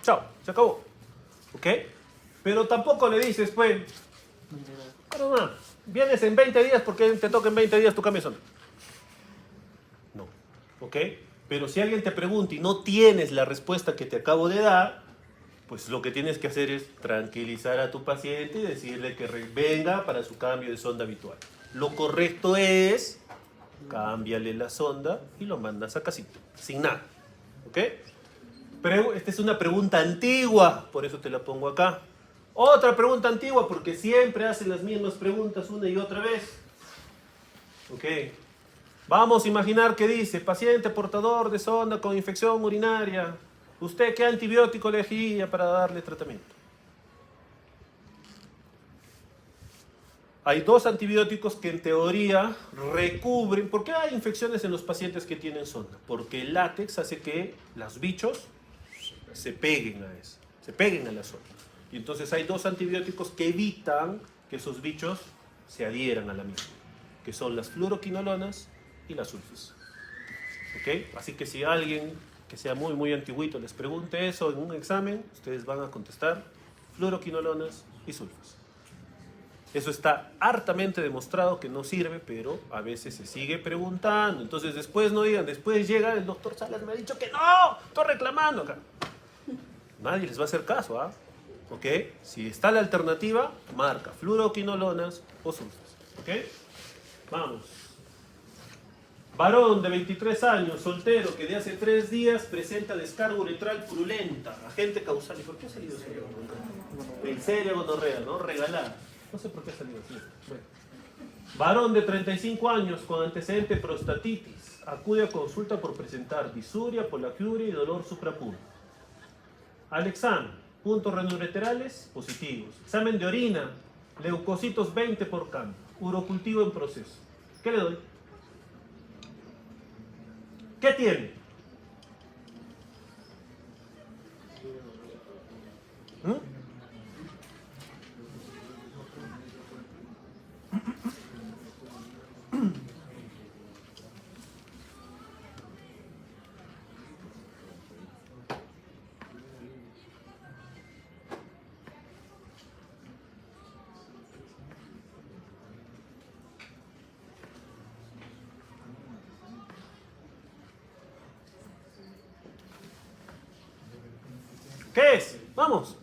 Chao, se acabó. ¿Ok? Pero tampoco le dices, pues... Claro, no, vienes en 20 días porque te toca en 20 días tu cambio de sonda. No. ¿Ok? Pero si alguien te pregunta y no tienes la respuesta que te acabo de dar, pues lo que tienes que hacer es tranquilizar a tu paciente y decirle que venga para su cambio de sonda habitual. Lo correcto es, cámbiale la sonda y lo mandas a casita, sin nada. ¿Ok? Esta es una pregunta antigua, por eso te la pongo acá. Otra pregunta antigua, porque siempre hacen las mismas preguntas una y otra vez. ¿Ok? Vamos a imaginar que dice, paciente portador de sonda con infección urinaria, ¿usted qué antibiótico elegiría para darle tratamiento? Hay 2 antibióticos que en teoría recubren... ¿Por qué hay infecciones en los pacientes que tienen sonda? Porque el látex hace que los bichos se peguen a eso, se peguen a la sonda. Y entonces hay 2 antibióticos que evitan que esos bichos se adhieran a la misma, que son las fluoroquinolonas y las sulfis. ¿Ok? Así que si alguien que sea muy antiguito les pregunte eso en un examen, ustedes van a contestar fluoroquinolonas y sulfis. Eso está hartamente demostrado que no sirve, pero a veces se sigue preguntando. Entonces después no digan, después llega el doctor Salas, me ha dicho que no, estoy reclamando acá. Nadie les va a hacer caso, ¿ah? ¿Ok? Si está la alternativa, marca fluoroquinolonas o sulfis. ¿Ok? Vamos. Varón de 23 años, soltero, que de hace 3 días presenta descarga uretral purulenta, agente causal. ¿Y por qué ha salido eso? En serio, gonorrea, ¿no? Regalada. No sé por qué ha salido así. Bueno. Varón de 35 años con antecedente prostatitis, acude a consulta por presentar disuria, polaquiuria y dolor suprapúbico. Al examen, Puntos renoureterales positivos. Examen de orina, leucocitos 20 por campo. Urocultivo en proceso. ¿Qué le doy? ¿Qué tiene? ¿Mm? ¿Qué es? Vamos.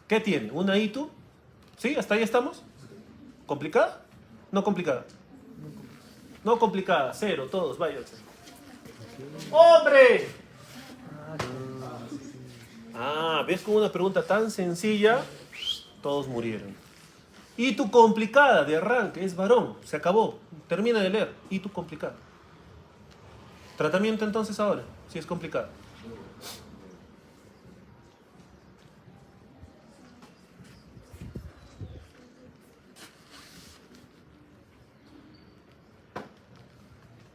¿Qué tiene? ¿Una ITU? ¿Sí? ¿Hasta ahí estamos? ¿Complicada? No complicada. No complicada. Cero, todos, váyanse. ¡Hombre! Ah, ¿ves con una pregunta tan sencilla? Todos murieron. ITU complicada de arranque, es varón. Se acabó. Termina de leer. ITU complicada. Tratamiento entonces ahora, si es complicada.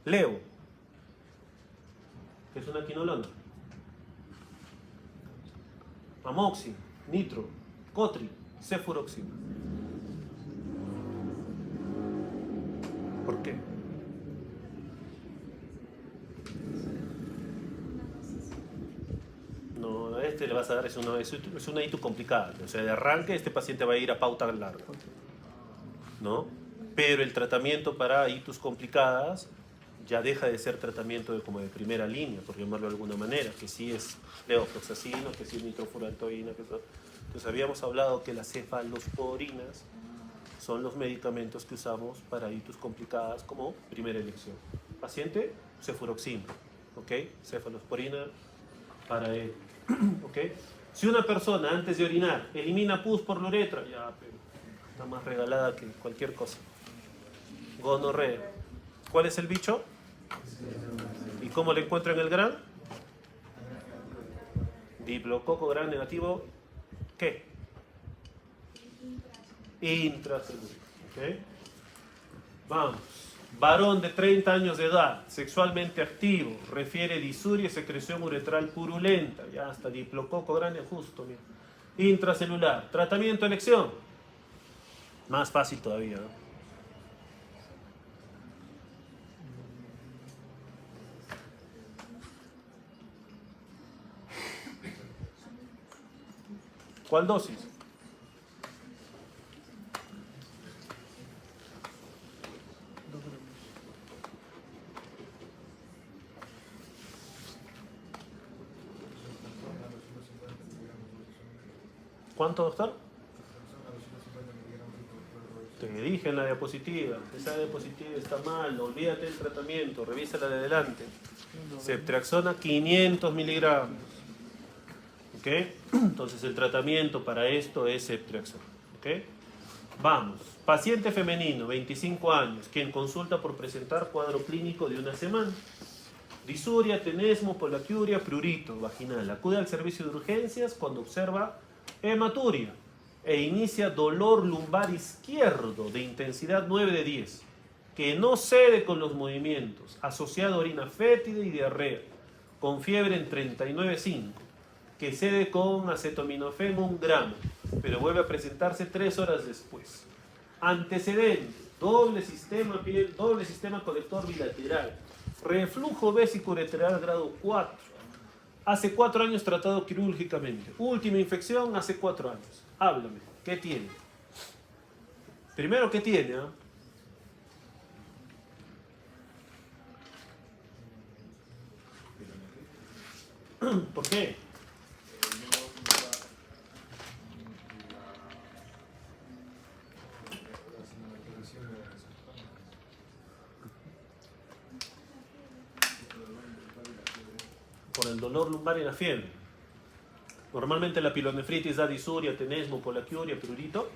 Leo, que es una quinolona. Amoxi, nitro, cotri, cefuroxima. ¿Por qué? No, a este le vas a dar, es una ITU complicada. O sea, de arranque este paciente va a ir a pauta larga, ¿no? Pero el tratamiento para ITUs complicadas ya deja de ser tratamiento como de primera línea, por llamarlo de alguna manera, que sí es levofloxacino, que sí es nitrofurantoína, que eso. Entonces habíamos hablado que las cefalosporinas son los medicamentos que usamos para ITUs complicadas como primera elección. Paciente, cefuroxima, ¿ok? Cefalosporina para él, ¿ok? Si una persona antes de orinar elimina pus por la uretra, ya, pero está más regalada que cualquier cosa. Gonorrea. ¿Cuál es el bicho? ¿Y cómo le encuentro en el gran? Diplococo gran negativo. ¿Qué? Intracelular. ¿Okay? Vamos. Varón de 30 años de edad, sexualmente activo, refiere disuria y secreción uretral purulenta. Ya hasta diplococo grande justo. Mira. Intracelular. Tratamiento, elección. Más fácil todavía, ¿no? ¿Cuál dosis? ¿Cuánto, doctor? Te dije en la diapositiva, esa diapositiva está mal, olvídate del tratamiento, revísala de adelante. Ceftriaxona 500 miligramos. ¿Ok? Entonces el tratamiento para esto es ceftriaxona. ¿Ok? Vamos. Paciente femenino, 25 años, quien consulta por presentar cuadro clínico de una semana. Disuria, tenesmo, polaquiuria, prurito vaginal. Acude al servicio de urgencias cuando observa hematuria e inicia dolor lumbar izquierdo de intensidad 9 de 10, que no cede con los movimientos, asociado a orina fétida y diarrea, con fiebre en 39,5, que cede con acetaminofén 1 gramo, pero vuelve a presentarse 3 horas después. Antecedente, doble sistema colector bilateral, reflujo vesico-uretral grado 4, hace 4 años tratado quirúrgicamente, última infección hace 4 años. Háblame, ¿qué tiene? Primero, ¿qué tiene? ¿Por qué? Por el dolor lumbar y la fiebre. Normalmente la pilonefritis da disuria, tenesmo, polaquiuria, prurito,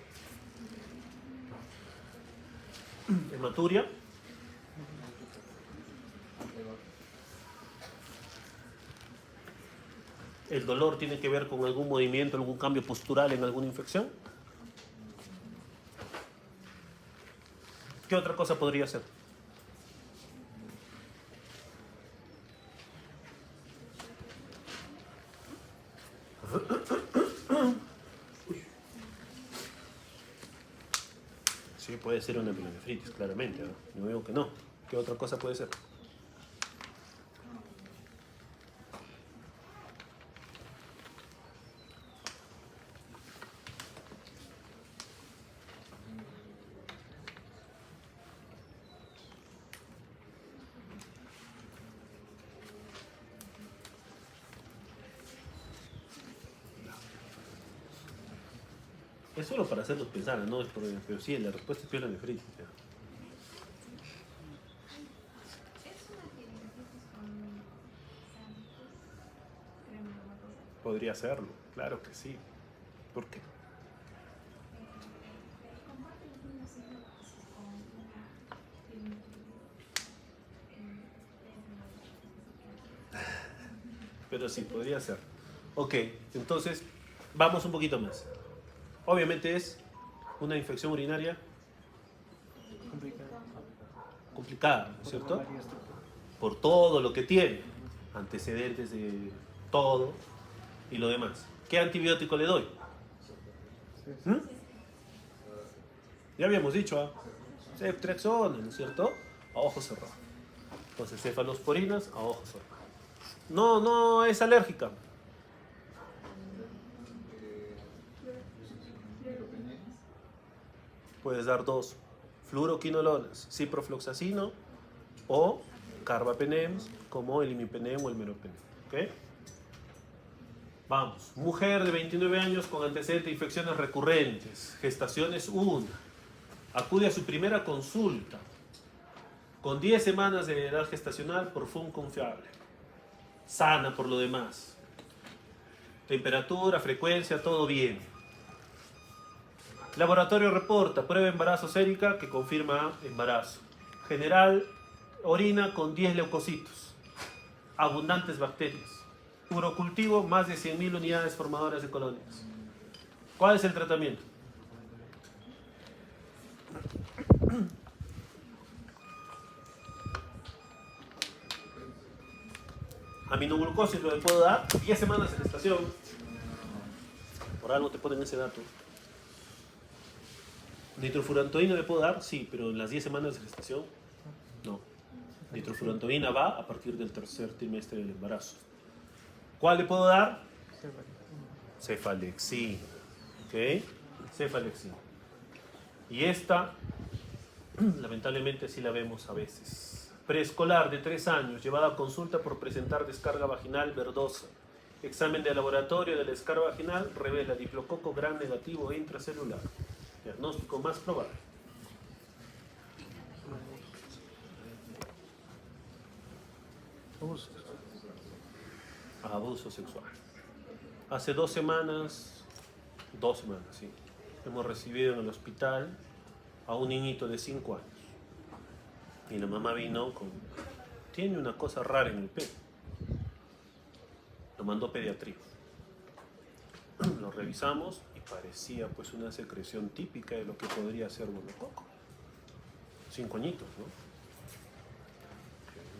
hematuria. ¿El dolor tiene que ver con algún movimiento, algún cambio postural en alguna infección? ¿Qué otra cosa podría ser? Sí, puede ser una pilonefritis, claramente, ¿no? No digo que no. ¿Qué otra cosa puede ser? Es solo para hacerlos pensar, ¿no? Pero sí, la respuesta es pilonefritis. ¿Ya? Podría serlo, claro que sí. ¿Por qué? Pero sí, podría ser. Ok, entonces vamos un poquito más. Obviamente es una infección urinaria complicada, ¿no es cierto? Por todo lo que tiene, antecedentes de todo y lo demás. ¿Qué antibiótico le doy? ¿Mm? Ya habíamos dicho, ¿ah? Ceftriaxona, ¿no es cierto? A ojos cerrados. Entonces, cefalosporinas a ojos cerrados. No es alérgica. Puedes dar dos fluoroquinolonas, ciprofloxacino o carbapenems, como el imipenem o el meropenem. ¿Ok? Vamos. Mujer de 29 años con antecedentes de infecciones recurrentes, gestaciones 1. Acude a su primera consulta con 10 semanas de edad gestacional por FUM confiable. Sana por lo demás. Temperatura, frecuencia, todo bien. Laboratorio reporta prueba de embarazo sérica que confirma embarazo. General, orina con 10 leucocitos. Abundantes bacterias. Urocultivo, más de 100.000 unidades formadoras de colonias. ¿Cuál es el tratamiento? Aminoglucosis lo que puedo dar 10 semanas de gestación. Por algo te ponen ese dato. Nitrofurantoína le puedo dar, sí, pero en las 10 semanas de gestación, no. Nitrofurantoína va a partir del tercer trimestre del embarazo. ¿Cuál le puedo dar? Cefalexin. ¿Ok? Cefalexin. Y esta, lamentablemente, sí la vemos a veces. Preescolar de 3 años, llevada a consulta por presentar descarga vaginal verdosa. Examen de laboratorio de la descarga vaginal revela diplococo gram negativo e intracelular. Diagnóstico más probable. Abuso sexual. Hace 2 semanas, sí, hemos recibido en el hospital a un niñito de 5 años. Y la mamá vino con... Tiene una cosa rara en el pelo. Lo mandó a pediatría. Lo revisamos y parecía pues una secreción típica de lo que podría ser gonococo. 5 añitos, ¿no?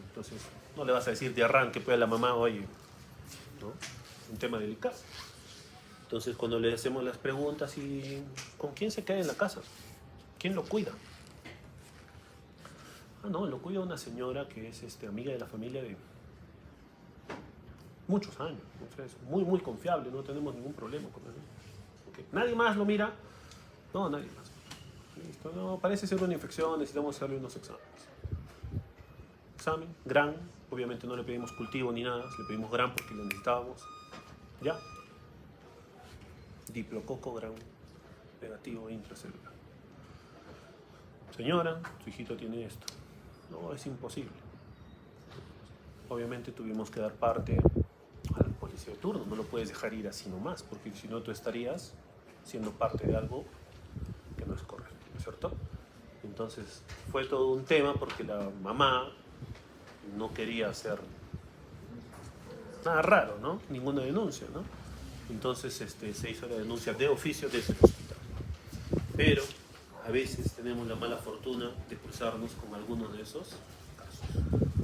Entonces, no le vas a decir de arranque pues a la mamá, oye, ¿no? Un tema delicado. Entonces, cuando le hacemos las preguntas, ¿y con quién se queda en la casa? ¿Quién lo cuida? Ah, no, lo cuida una señora que es amiga de la familia de muchos años. Entonces, muy confiable, no tenemos ningún problema con él. Okay. ¿Nadie más lo mira? No, nadie más. Listo, no, parece ser una infección, necesitamos hacerle unos exámenes. Examen, gran, obviamente no le pedimos cultivo ni nada, le pedimos gran porque lo necesitábamos. Ya. Diplococo gram negativo intracelular. Señora, su hijito tiene esto. No, es imposible. Obviamente tuvimos que dar parte a la policía. juicio de turno, no lo puedes dejar ir así nomás, porque si no tú estarías siendo parte de algo que no es correcto, ¿no es cierto? Entonces fue todo un tema porque la mamá no quería hacer nada raro, ¿no? Ninguna denuncia, ¿no? Entonces se hizo la denuncia de oficio desde el hospital. Pero a veces tenemos la mala fortuna de cruzarnos con algunos de esos casos.